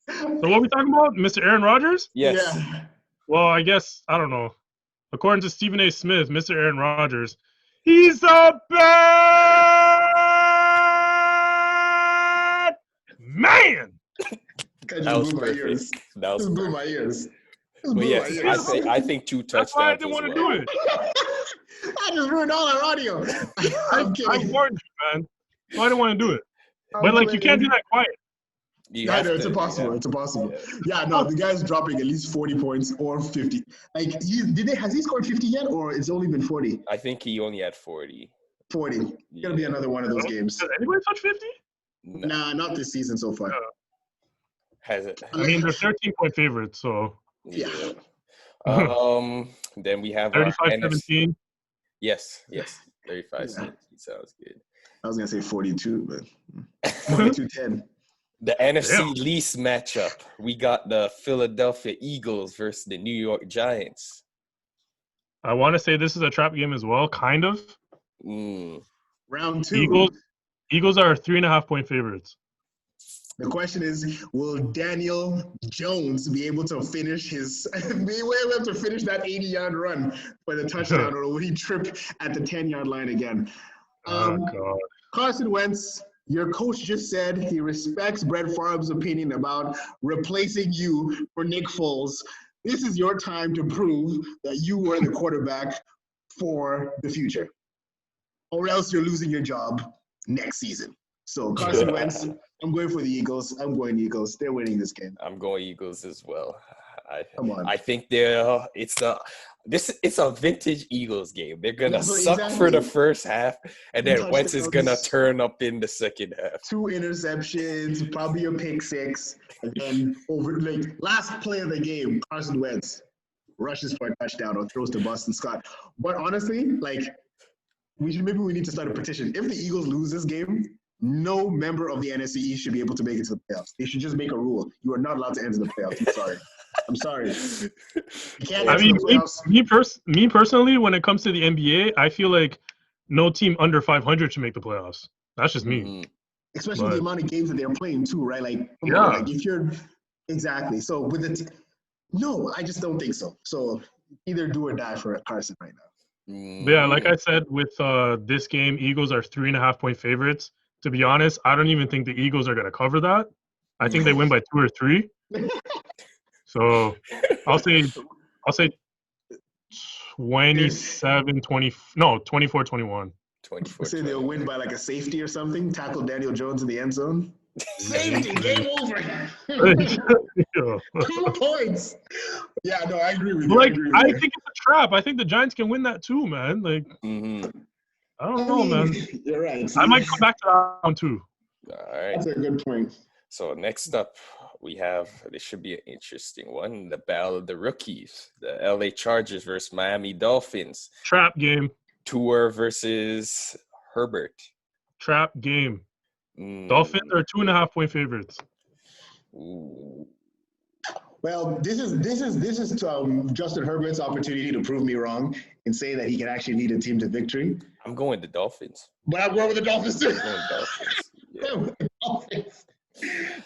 So what are we talking about? Mr. Aaron Rodgers? Yes. Yeah. Well, I guess I don't know. According to Stephen A. Smith, Mr. Aaron Rodgers, he's a bad man. That was perfect. That was blew my ears. But yes, I think 2 touchdowns. That's why I didn't want to do it. I just ruined all our audio. I'm kidding. I warned you, man. Why didn't want to do it? But you can't do that quiet. It's impossible. It's impossible. Yeah, no, the guy's dropping at least 40 points or 50. Like, has he scored 50 yet, or it's only been 40? I think he only had 40. 40. It's gonna be another one of those games. Has anybody touched 50? No. Nah, not this season so far. Has it? I mean, they're 13-point favorites, so. Yeah. Then we have 35-17. Yes. 35-17 sounds good. I was gonna say 42, but 42-10. The NFC least matchup. We got the Philadelphia Eagles versus the New York Giants. I want to say this is a trap game as well, kind of. Round 2. Eagles are 3.5-point favorites. The question is, will Daniel Jones be able to finish that 80-yard run for the touchdown, or will he trip at the 10-yard line again? Oh, God. Carson Wentz, your coach just said he respects Brett Favre's opinion about replacing you for Nick Foles. This is your time to prove that you were the quarterback for the future, or else you're losing your job next season. So Carson Wentz, I'm going for the Eagles. I'm going Eagles. They're winning this game. I'm going Eagles as well. Come on. I think it's a vintage Eagles game. They're gonna Yeah, so suck for the exactly. first half, and Two then Wentz is gonna touchdowns. turn up in the second half. 2 interceptions, probably a pick 6, and then last play of the game, Carson Wentz rushes for a touchdown or throws to Boston Scott. But honestly, we need to start a petition. If the Eagles lose this game, no member of the NFC East should be able to make it to the playoffs. They should just make a rule. You are not allowed to enter the playoffs. I'm sorry. You can't enter the playoffs. Me personally, when it comes to the NBA, I feel like no team under 500 should make the playoffs. That's just me. Especially the amount of games that they're playing too, right? If you're exactly. So no, I just don't think so. So either do or die for Carson right now. Yeah, like I said, with this game, Eagles are 3.5-point favorites. To be honest, I don't even think the Eagles are going to cover that. I think they win by 2 or 3. So I'll say 24-21. Say they'll win by a safety or something. Tackle Daniel Jones in the end zone. Safety, game over. 2 points. Yeah, no, I agree with you. I think it's a trap. I think the Giants can win that too, man. I don't know, man. You're right. I might come back to that one too. All right. That's a good point. So next up, we have, this should be an interesting one, the battle of the rookies, the LA Chargers versus Miami Dolphins. Trap game. Tua versus Herbert. Trap game. Dolphins are 2.5-point favorites. Ooh. Well, this is Justin Herbert's opportunity to prove me wrong and say that he can actually lead a team to victory. I'm going the Dolphins. But I'm going with the Dolphins too. I'm going Dolphins. Yeah. Dolphins.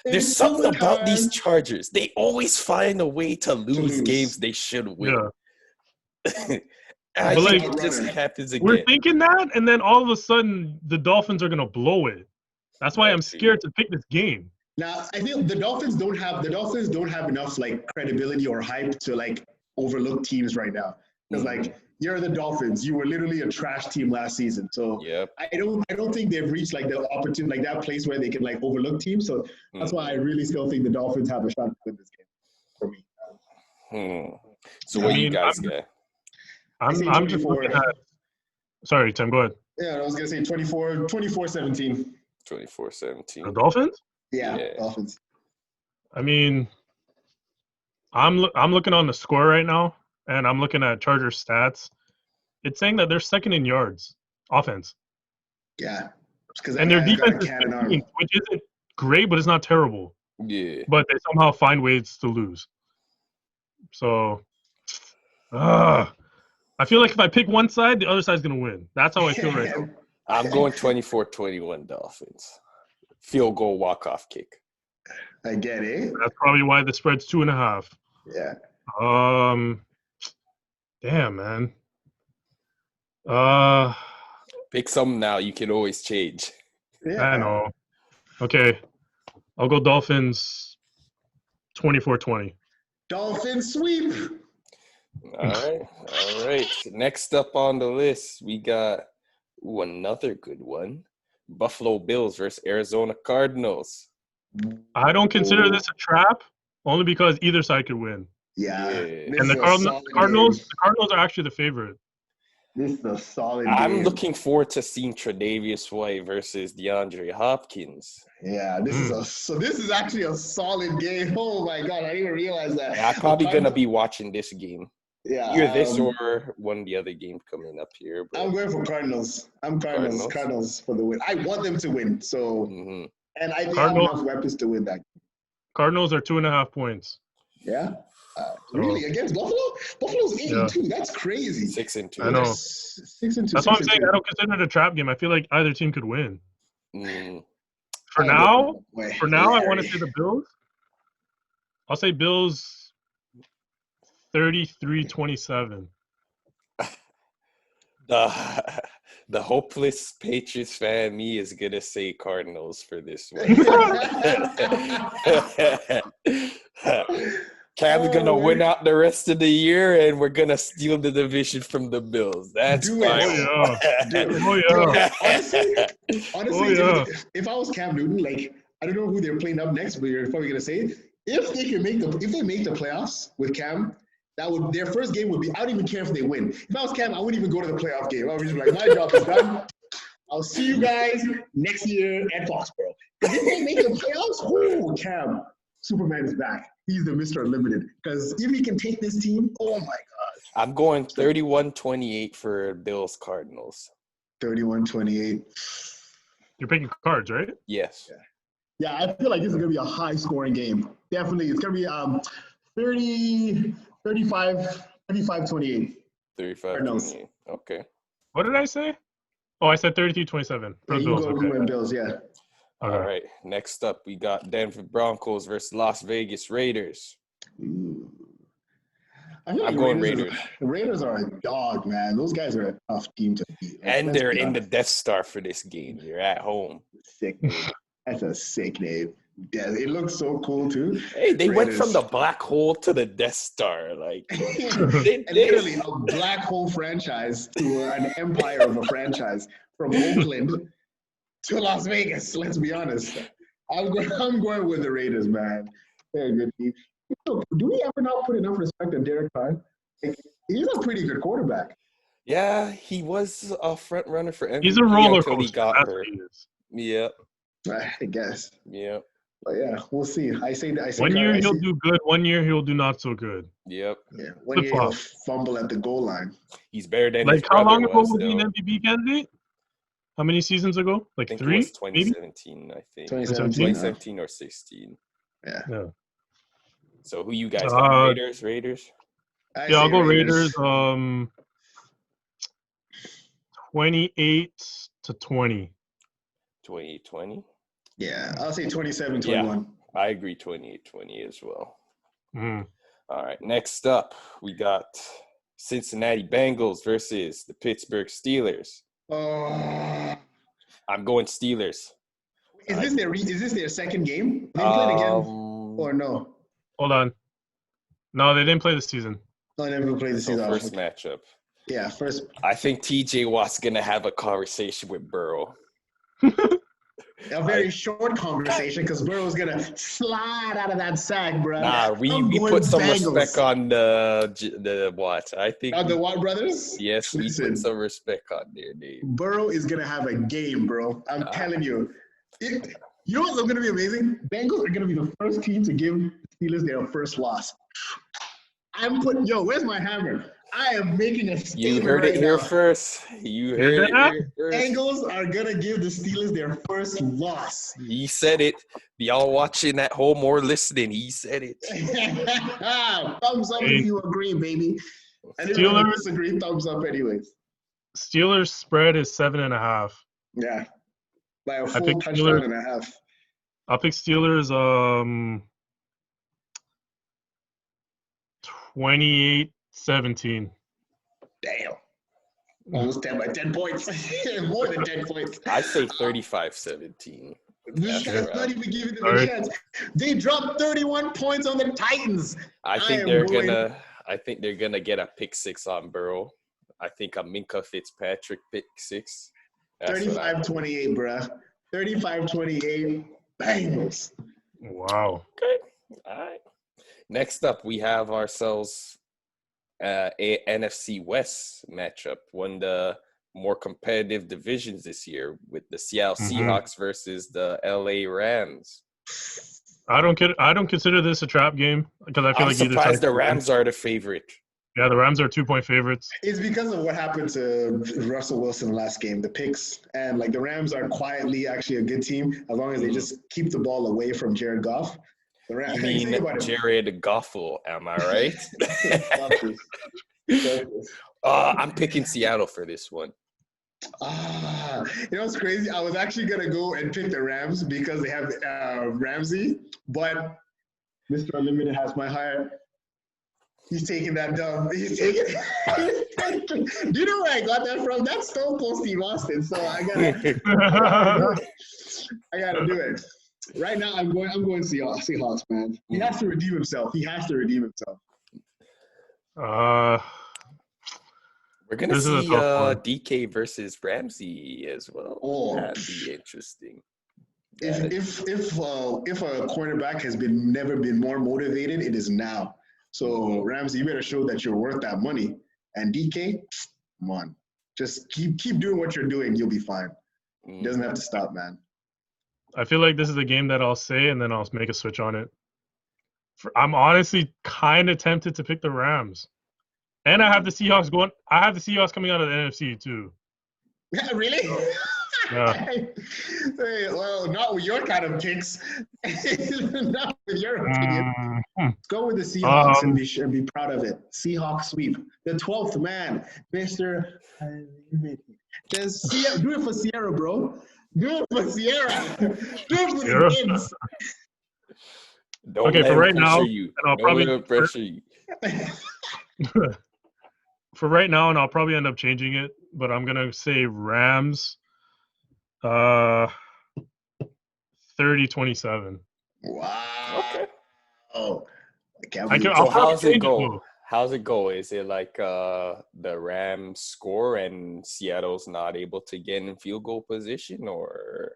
There's something about these Chargers. They always find a way to lose games they should win. Yeah. I think it just happens again. We're thinking that, and then all of a sudden, the Dolphins are going to blow it. That's why I'm scared to pick this game. Now, I feel the Dolphins don't have enough credibility or hype to overlook teams right now. Because you're the Dolphins. You were literally a trash team last season. So I don't think they've reached the opportunity, that place where they can overlook teams. So that's why I really still think the Dolphins have a shot to win this game for me. So what you guys got? I'm just looking at. Sorry, Tim, go ahead. Yeah, I was gonna say 24-17. 24-17. The Dolphins? Yeah, Dolphins. I mean, I'm looking on the score right now, and I'm looking at Chargers stats. It's saying that they're second in yards, offense. Yeah. And their defense is 15th, which isn't great, but it's not terrible. Yeah. But they somehow find ways to lose. So, I feel like if I pick one side, the other side's going to win. That's how I feel right now. I'm going 24-21 Dolphins. Field goal walk-off kick. I get it. That's probably why the spread's 2.5. Yeah. Damn, man. Pick something now. You can always change. Yeah. I know. Okay. I'll go Dolphins 24-20. Dolphins sweep. All right. Next up on the list, we got another good one. Buffalo Bills versus Arizona Cardinals. I don't consider this a trap, only because either side could win. Yeah. And the Cardinals are actually the favorite. This is a solid game. I'm looking forward to seeing Tre'Davious White versus DeAndre Hopkins. Yeah, this is actually a solid game. Oh my God, I didn't even realize that. Yeah, I'm probably gonna be watching this game. Yeah, either this or one of the other games coming up here. I'm going for Cardinals. Cardinals for the win. I want them to win. So, and I think I have enough weapons to win that. Cardinals are 2.5 points. Yeah. Really? Against Buffalo? Buffalo's 8-2. That's crazy. 6-2. I know. 6-2. That's what I'm saying. I don't consider it a trap game. I feel like either team could win. For now, I want to say the Bills. I'll say Bills 33-27. The hopeless Patriots fan me is gonna say Cardinals for this one. Cam's gonna win out the rest of the year, and we're gonna steal the division from the Bills. That's fine. Honestly, if I was Cam Newton, I don't know who they're playing up next, but you're probably gonna say if they make the playoffs with Cam, their first game would be. I don't even care if they win. If I was Cam, I wouldn't even go to the playoff game. I would just be like, my job is done. I'll see you guys next year at Foxborough. Because if they make the playoffs, Cam, Superman is back. He's the Mr. Unlimited. Because if he can take this team, oh my God. I'm going 31-28 for Bills Cardinals. 31-28. You're picking cards, right? Yes. Yeah, I feel like this is going to be a high-scoring game. Definitely. It's going to be 35-28. 35-28. Okay. What did I say? Oh, I said 32-27 for the Bills. You and Bills, yeah. All right. Next up, we got Denver Broncos versus Las Vegas Raiders. Ooh. I'm going Raiders. Raiders are a dog, man. Those guys are a tough team to beat. And they're in the Death Star for this game. You're at home. Sick name. That's a sick name. Yeah, it looks so cool too. Hey, they went from the black hole to the Death Star, like literally a black hole franchise to an empire of a franchise from Oakland to Las Vegas. Let's be honest. I'm going with the Raiders, man. They're a good team. Do we ever not put enough respect on Derek Carr? Like, he's a pretty good quarterback. Yeah, he was a front runner for MVP. He's a roller coaster. He got hurt. Yep. I guess. Yep. But yeah, we'll see. I say 1 year he'll do good. 1 year he'll do not so good. Yep. Yeah. 1 year he'll fumble at the goal line. He's better than like his brother how long ago was he an MVP candidate? How many seasons ago? Like I think 3? It was 2017, I think. 2017 or 16. Yeah. So who you guys got? Raiders? Yeah, I'll go Raiders. 28-20. 28-20? Yeah, I'll say 27-21. Yeah, I agree 28-20 as well. Mm. All right, next up, we got Cincinnati Bengals versus the Pittsburgh Steelers. I'm going Steelers. Is this their second game? They played again or no? Hold on. No, they didn't play this season. No, they never played the season. First matchup. Yeah, first. I think TJ Watt's going to have a conversation with Burrow. A very short conversation because Burrow's going to slide out of that sack, bro. Nah, we put some respect on the Watt. I think the Watt brothers? Yes, we put some respect on their name. Burrow is going to have a game, bro. I'm telling you. You know what's going to be amazing? Bengals are going to be the first team to give Steelers their first loss. Where's my hammer? I am making a statement. You heard it here first. You heard it here first. Bengals are going to give the Steelers their first loss. He said it. Y'all watching at home or listening, he said it. Thumbs up if you agree, baby. And if you disagree, thumbs up anyways. Steelers spread is 7.5. Yeah. By a full touchdown and a half. I'll pick Steelers 28-17. Damn. Almost 10 by 10 points. More than 10 points. I say 35-17. This guy's not even giving them a chance. They dropped 31 points on the Titans. I think they're gonna get a pick six on Burrow. I think a Minka Fitzpatrick pick six. 35-28, bruh. 35-28. Bengals. Wow. Okay. All right. Next up, we have ourselves a NFC West matchup, one of the more competitive divisions this year with the Seattle Seahawks versus the LA Rams. I don't consider this a trap game because I feel like either surprised the Rams are the favorite. Yeah, the Rams are 2-point favorites. It's because of what happened to Russell Wilson last game, the picks. And, the Rams are quietly actually a good team as long as they just keep the ball away from Jared Goff. The Rams, Jared Goffel, am I right? I'm picking Seattle for this one. You know what's crazy? I was actually going to go and pick the Rams because they have Ramsey, but Mr. Unlimited has my heart. He's taking that dumb. He's taking it. Do you know where I got that from? That's Stone Cold Steve Austin. So I gotta do it. Right now, I'm going Seahawks, man. He has to redeem himself. We're gonna see DK versus Ramsey as well. That'd be interesting. If a quarterback has never been more motivated, it is now. So Ramsey, you better show that you're worth that money. And DK, come on, just keep doing what you're doing. You'll be fine. It doesn't have to stop, man. I feel like this is a game that I'll say and then I'll make a switch on it. I'm honestly kind of tempted to pick the Rams, and I have the Seahawks going. I have the Seahawks coming out of the NFC too. Yeah, really? Yeah. Hey, well, not with your kind of picks. Not with your opinion. Let's go with the Seahawks and be proud of it. Seahawks sweep. The 12th man, Mr. Just do it for Sierra, bro. Do it for Sierra. Do it for the kids. Don't okay, for right now, you. And I'll probably pressure you. For right now, and I'll probably end up changing it, but I'm gonna say Rams. 30-27. Wow. Okay. Oh, so how's it go? How's it go? Is it like the Rams score and Seattle's not able to get in field goal position, or?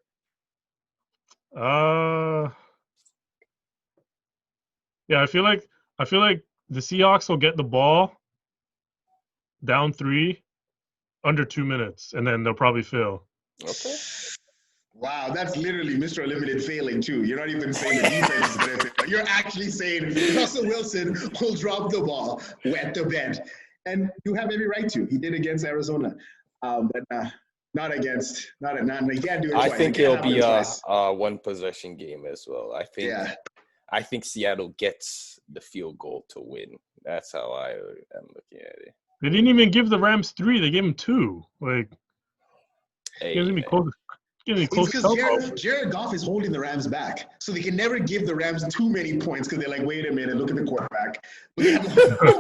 Yeah, I feel like the Seahawks will get the ball down 3 under 2 minutes, and then they'll probably fail. Okay. Wow, that's literally Mr. Unlimited failing too. You're not even saying the defense is going to fail. You're actually saying Russell Wilson will drop the ball, wet the bed. And you have every right to. He did against Arizona. But not against, he can't do it twice. I think it'll be a one-possession game as well. I think Seattle gets the field goal to win. That's how I am looking at it. They didn't even give the Rams 3. They gave them 2. Like, it's going to be close. It's because Jared Goff is holding the Rams back. So they can never give the Rams too many points because they're like, wait a minute, look at the quarterback. But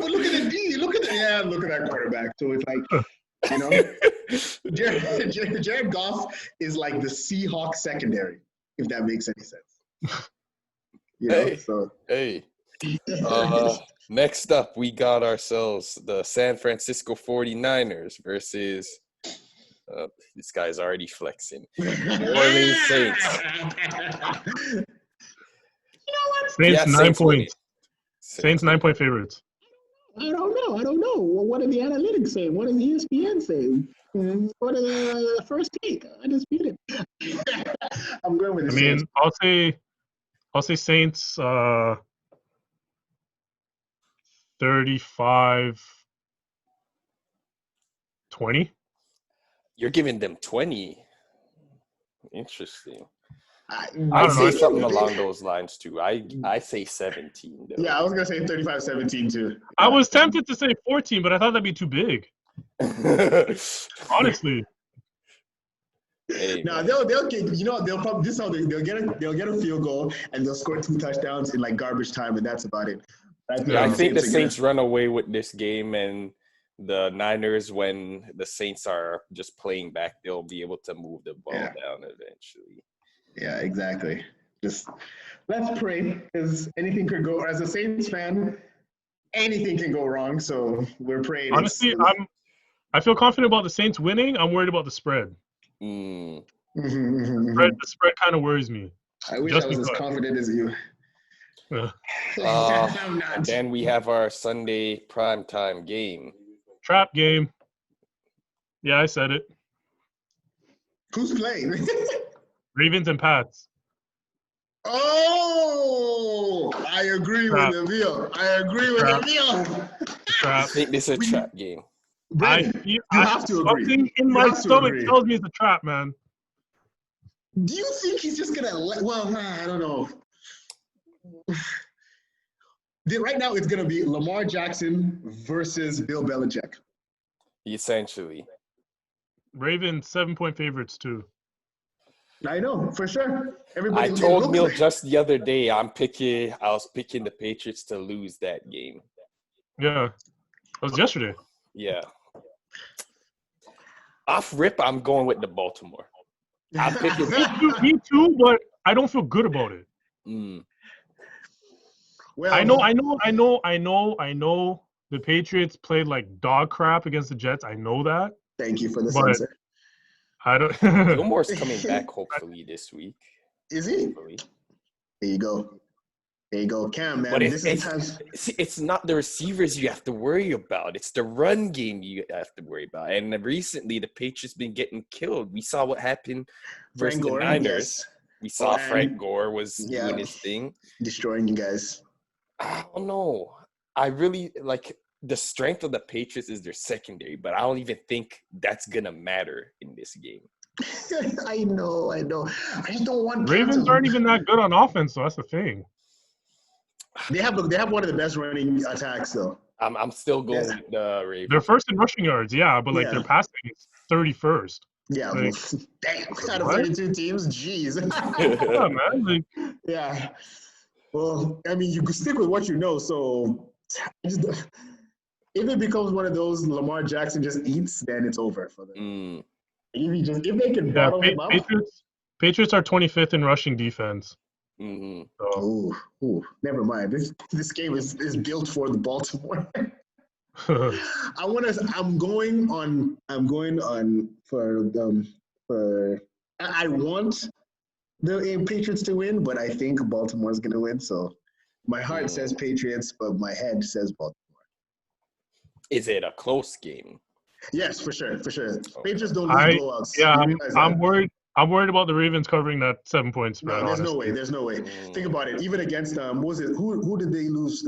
look at the D. Look at that quarterback. So it's like, Jared Goff is like the Seahawks secondary, if that makes any sense. Next up, we got ourselves the San Francisco 49ers versus this guy's already flexing. New Orleans Saints. Saints 9 points. Saints 9-point favorites. I don't know. Well, what are the analytics saying? What is ESPN saying? What are the first take? I just beat it. I'm going with the Saints. I'll say Saints 35-20. You're giving them 20. Interesting. I'd say something along those lines too. I say 17. Though. Yeah, I was gonna say 35-17 too. I was tempted to say 14, but I thought that'd be too big. Honestly. Hey, no, they'll get. They'll probably this is how they'll get a field goal and they'll score 2 touchdowns in like garbage time, and that's about it. I think the Saints run away with this game, and the Niners, when the Saints are just playing back, they'll be able to move the ball down eventually. Yeah, exactly. Just let's pray, because anything could go. As a Saints fan, anything can go wrong. So we're praying. Honestly, I feel confident about the Saints winning. I'm worried about the spread. Mm. The spread kind of worries me. I wish I was as confident as you. I'm not. Then we have our Sunday primetime game. Trap game. Yeah, I said it. Who's playing? Ravens and Pats. Oh, I agree with Amiel. I think this is a trap game. Brandon, you have to agree. Something in my stomach tells me it's a trap, man. Do you think he's just gonna I don't know. Right now, it's gonna be Lamar Jackson versus Bill Belichick. Essentially. Ravens 7-point favorites too. I know for sure. I told Neil just the other day I was picking the Patriots to lose that game. Yeah, that was yesterday. Yeah. Off rip, I'm going with the Baltimore. I'm picking. Me too, but I don't feel good about it. Well, I know. The Patriots played like dog crap against the Jets. I know that. Thank you for the censor. I don't. Gilmore's coming back hopefully this week. Is he? hopefully. There you go. There you go, Cam, man. But This is times. it's not the receivers you have to worry about. It's the run game you have to worry about. And recently, the Patriots been getting killed. We saw what happened versus Frank the Gore, Niners. yes. We saw And- Frank Gore was yeah. doing his thing. Destroying you guys. I don't know. I really like the strength of the Patriots is their secondary, but I don't even think that's gonna matter in this game. I know. I just don't want Cam Ravens to- aren't even that good on offense, so that's the thing. They have one of the best running attacks, though. I'm still going with the Ravens. They're first in rushing yards, yeah, but like Yeah. their passing is 31st. Yeah, Like, damn. Out of what? 32 teams, jeez. Yeah, man. Like, Yeah. Well, I mean, you can stick with what you know. So, if it becomes one of those Lamar Jackson just eats, then it's over for them. If they can yeah, bottle him up. Patriots are 25th in rushing defense. Mm-hmm. So. Ooh, never mind. This game is built for the Baltimore. I'm going on for I want the Patriots to win, but I think Baltimore's gonna win. So my heart says Patriots, but my head says Baltimore. Is it a close game? Yes, for sure. Patriots don't lose blowouts. Yeah, You realize I'm that? worried. I'm worried about the Ravens covering that 7-point spread. No, there's honestly. no way. Think about it. Even against what was it? Who did they lose?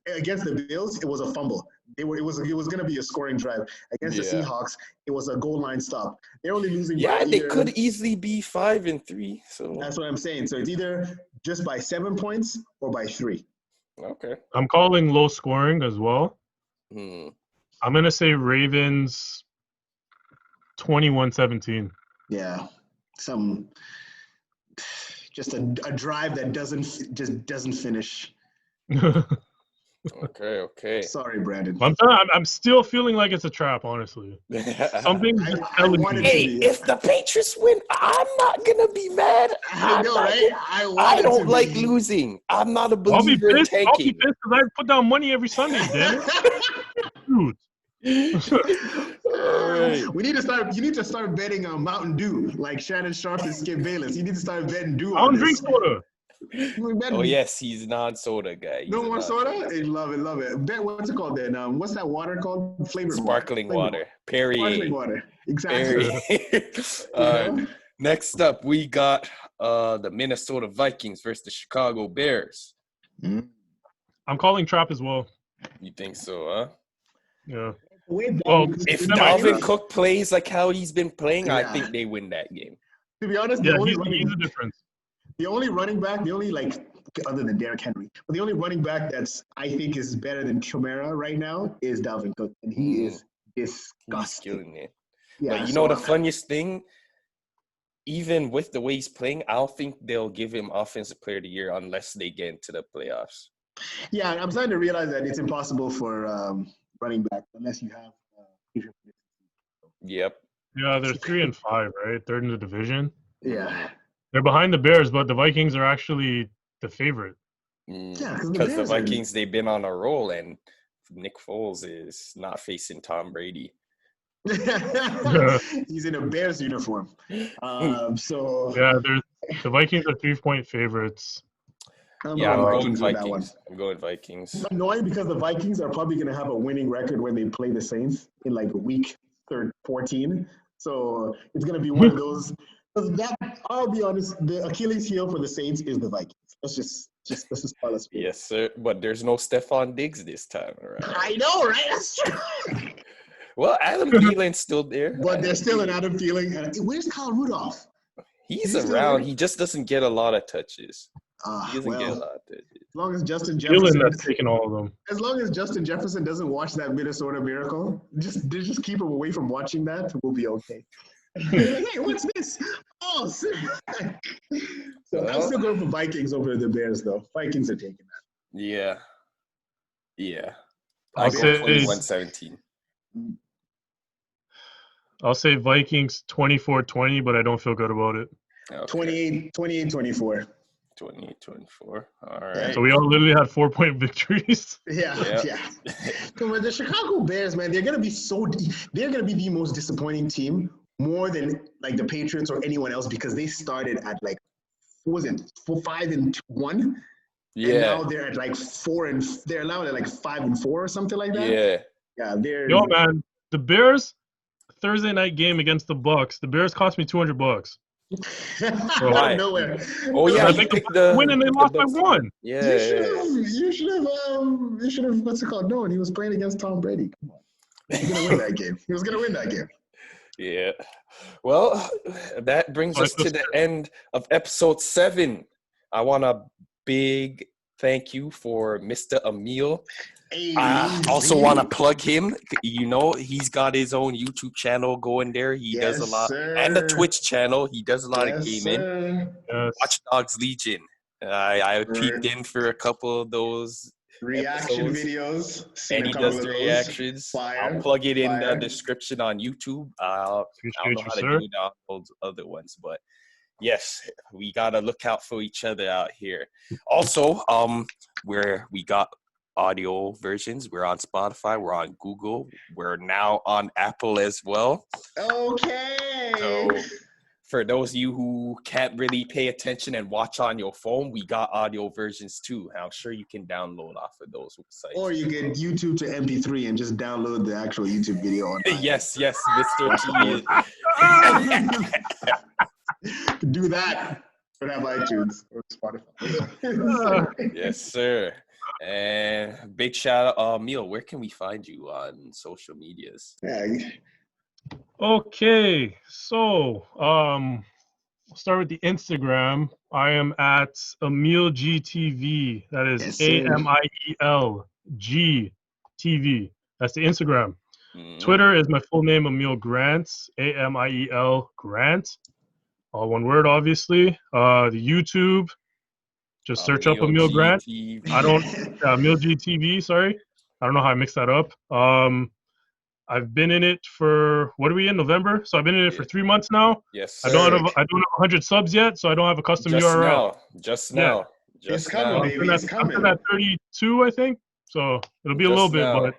Against the Bills, it was a fumble. It was going to be a scoring drive. Against the Seahawks, it was a goal line stop. They're only losing. Yeah, they could easily be 5-3. So that's what I'm saying. So it's either just by 7 points or by 3. Okay. I'm calling low scoring as well. I'm gonna say Ravens 21-17. Yeah, just a drive that doesn't finish. Okay. Sorry, Brandon. I'm still feeling like it's a trap, honestly. Something just telling me. Hey, if the Patriots win, I'm not gonna be mad. I know, right? I don't like losing. I'm not a I'll be believer in pissed. I'll be tanking. pissed because I put down money every Sunday, damn it. Dude. Right. You need to start betting on Mountain Dew, like Shannon Sharp and Skip Bayless. You need to start betting Dew. I don't drink soda. Oh yes, he's non-soda guy. No more soda? Hey, love it. Bet what's it called then? What's that water called? Flavored sparkling water. Perrier. Sparkling water. Exactly. Next up, we got the Minnesota Vikings versus the Chicago Bears. I'm calling trap as well. You think so, huh? Yeah. Well, if Dalvin Cook plays like how he's been playing, Yeah. I think they win that game. To be honest, Yeah, he's the difference. The only running back, other than Derrick Henry, but the only running back that's I think is better than Kamara right now is Dalvin Cook, and he is disgusting. He's killing it. Yeah, but you know the funniest thing? Even with the way he's playing, I don't think they'll give him Offensive Player of the Year unless they get into the playoffs. Yeah, I'm starting to realize that it's impossible for running back unless you have. Yep. Yeah, they're 3-5, right? Third in the division. Yeah. They're behind the Bears, but the Vikings are actually the favorite. Yeah, because the Vikings, they've been on a roll, and Nick Foles is not facing Tom Brady. He's in a Bears uniform. So yeah, the Vikings are 3-point favorites. I'm going Vikings. It's annoying because the Vikings are probably going to have a winning record when they play the Saints in like week 14. So it's going to be one of those. I'll be honest, the Achilles heel for the Saints is the Vikings. Let's just call it. Yes, sir. But there's no Stephon Diggs this time around. I know, right? That's true. Well, Adam Thielen's still there. But there's still an Adam Thielen. Where's Kyle Rudolph? He's around. He just doesn't get a lot of touches. He doesn't get a lot of touches. As long as Justin Jefferson that's taking all of them. As long as Justin Jefferson doesn't watch that Minnesota Miracle, just keep him away from watching that. We'll be okay. Hey, what's this? Oh, so I'm still going for Vikings over the Bears, though. Vikings are taking that. Yeah. I'll say 21-17. I'll say Vikings 24-20, but I don't feel good about it. Okay. 28-24. 28-24. All right. So we all literally had 4-point victories. Yeah. But the Chicago Bears, man, they're gonna be the most disappointing team, more than like the Patriots or anyone else, because they started at like what was it, 5-1? Yeah. And now they're at like they're now at like 5-4 or something like that. Yeah. Yeah, they're. Yo, man, the Bears Thursday night game against the Bucks. The Bears cost me $200. Out of nowhere. Oh yeah, I you think picked the win and they lost by Bucks. 1. Yeah. You should have. What's it called? No, and he was playing against Tom Brady. Come on, he was gonna win that game. He was gonna win that game. Yeah. Well, that brings us to the end of episode 7. I want a big thank you for Mr. Amiel. Hey, I also want to plug him. You know, he's got his own YouTube channel going there. He does a lot. Sir. And a Twitch channel. He does a lot of gaming. Yes. Watch Dogs Legion. I peeked in for a couple of those reaction episodes. videos. And he does the reactions. Fire. I'll plug it in the description on YouTube. I don't know how to do those other ones, but yes, we gotta look out for each other out here. Also, we got audio versions. We're on Spotify. We're on Google. We're now on Apple as well. Okay. So for those of you who can't really pay attention and watch on your phone, we got audio versions too. I'm sure you can download off of those sites. Or you get YouTube to MP3 and just download the actual YouTube video on. Yes, Mr. G. Do that. Don't have iTunes or Spotify. Yes, sir. And big shout out, Amiel. Where can we find you on social medias? Yeah. Okay, so we'll start with the Instagram. I am at AmielGTV. That is AMIELGTV. That's the Instagram. Twitter is my full name, Amiel Grant. AMIEL Grant. All one word, obviously. The YouTube. Just search up Amiel Grant. Amiel GTV, sorry. I don't know how I mixed that up. I've been in it for, what are we in, November? So I've been in it for 3 months now. Yes, sir. I don't have 100 subs yet, so I don't have a custom URL. Just now. It's coming, baby. It's coming. I'm at 32, I think. So it'll be a little bit, but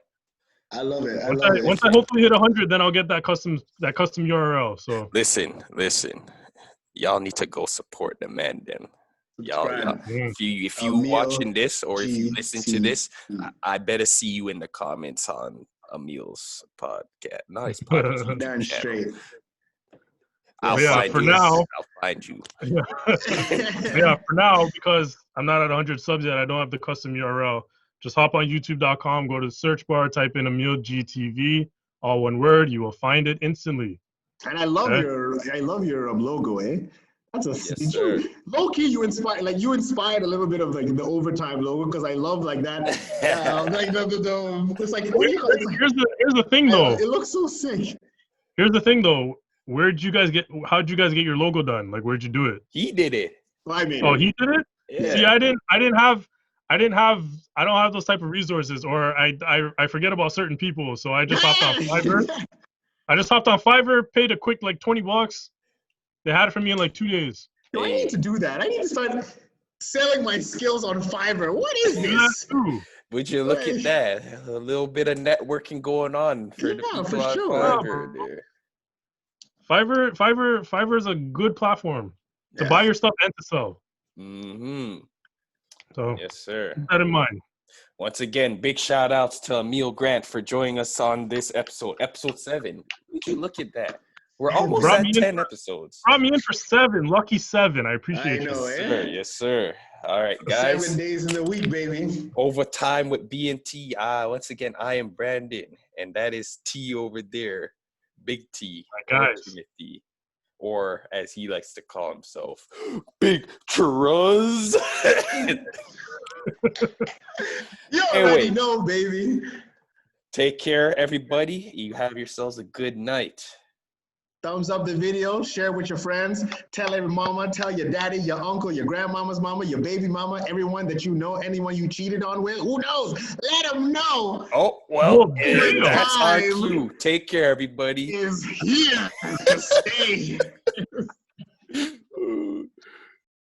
I love it. Once I hopefully hit 100, then I'll get that custom URL. So listen. Y'all need to go support the man then. Y'all, if you watching this or if you listen to this, I better see you in the comments on Amiel's podcast. Nice podcast. Darn straight. I'll find you. Yeah, for now, because I'm not at 100 subs yet, I don't have the custom URL. Just hop on youtube.com, go to the search bar, type in Amiel GTV, all one word. You will find it instantly. And I love your logo, eh? That's low key. You inspired a little bit of like the Ovatime logo because I love like that. Like it's like here's the thing though. It looks so sick. Here's the thing though. How'd you guys get your logo done? Like where'd you do it? He did it. I mean, he did it? Yeah. See, I don't have those type of resources, or I forget about certain people, so I just hopped on Fiverr. Paid a quick like $20. They had it for me in like 2 days. No, I need to do that. I need to start selling my skills on Fiverr. What is this? Would you look at that? A little bit of networking going on for the people on Fiverr there. Fiverr is a good platform to buy your stuff and to sell. Mm-hmm. So yes, sir. Keep that in mind. Once again, big shout outs to Amiel Grant for joining us on this episode 7. Would you look at that? We're almost at 10 episodes. Brought me in for 7, lucky 7. I appreciate it. Yes, sir. All right, guys. 7 days in the week, baby. Overtime with B&T. Once again, I am Brandon, and that is T over there, Big T. My guys. Timothy, or as he likes to call himself, Big Truz. You already know, baby. Take care, everybody. You have yourselves a good night. Thumbs up the video, share with your friends, tell every mama, tell your daddy, your uncle, your grandmama's mama, your baby mama, everyone that you know, anyone you cheated on with, who knows? Let them know. Oh, well, that's our cue. Take care, everybody. Is here to stay.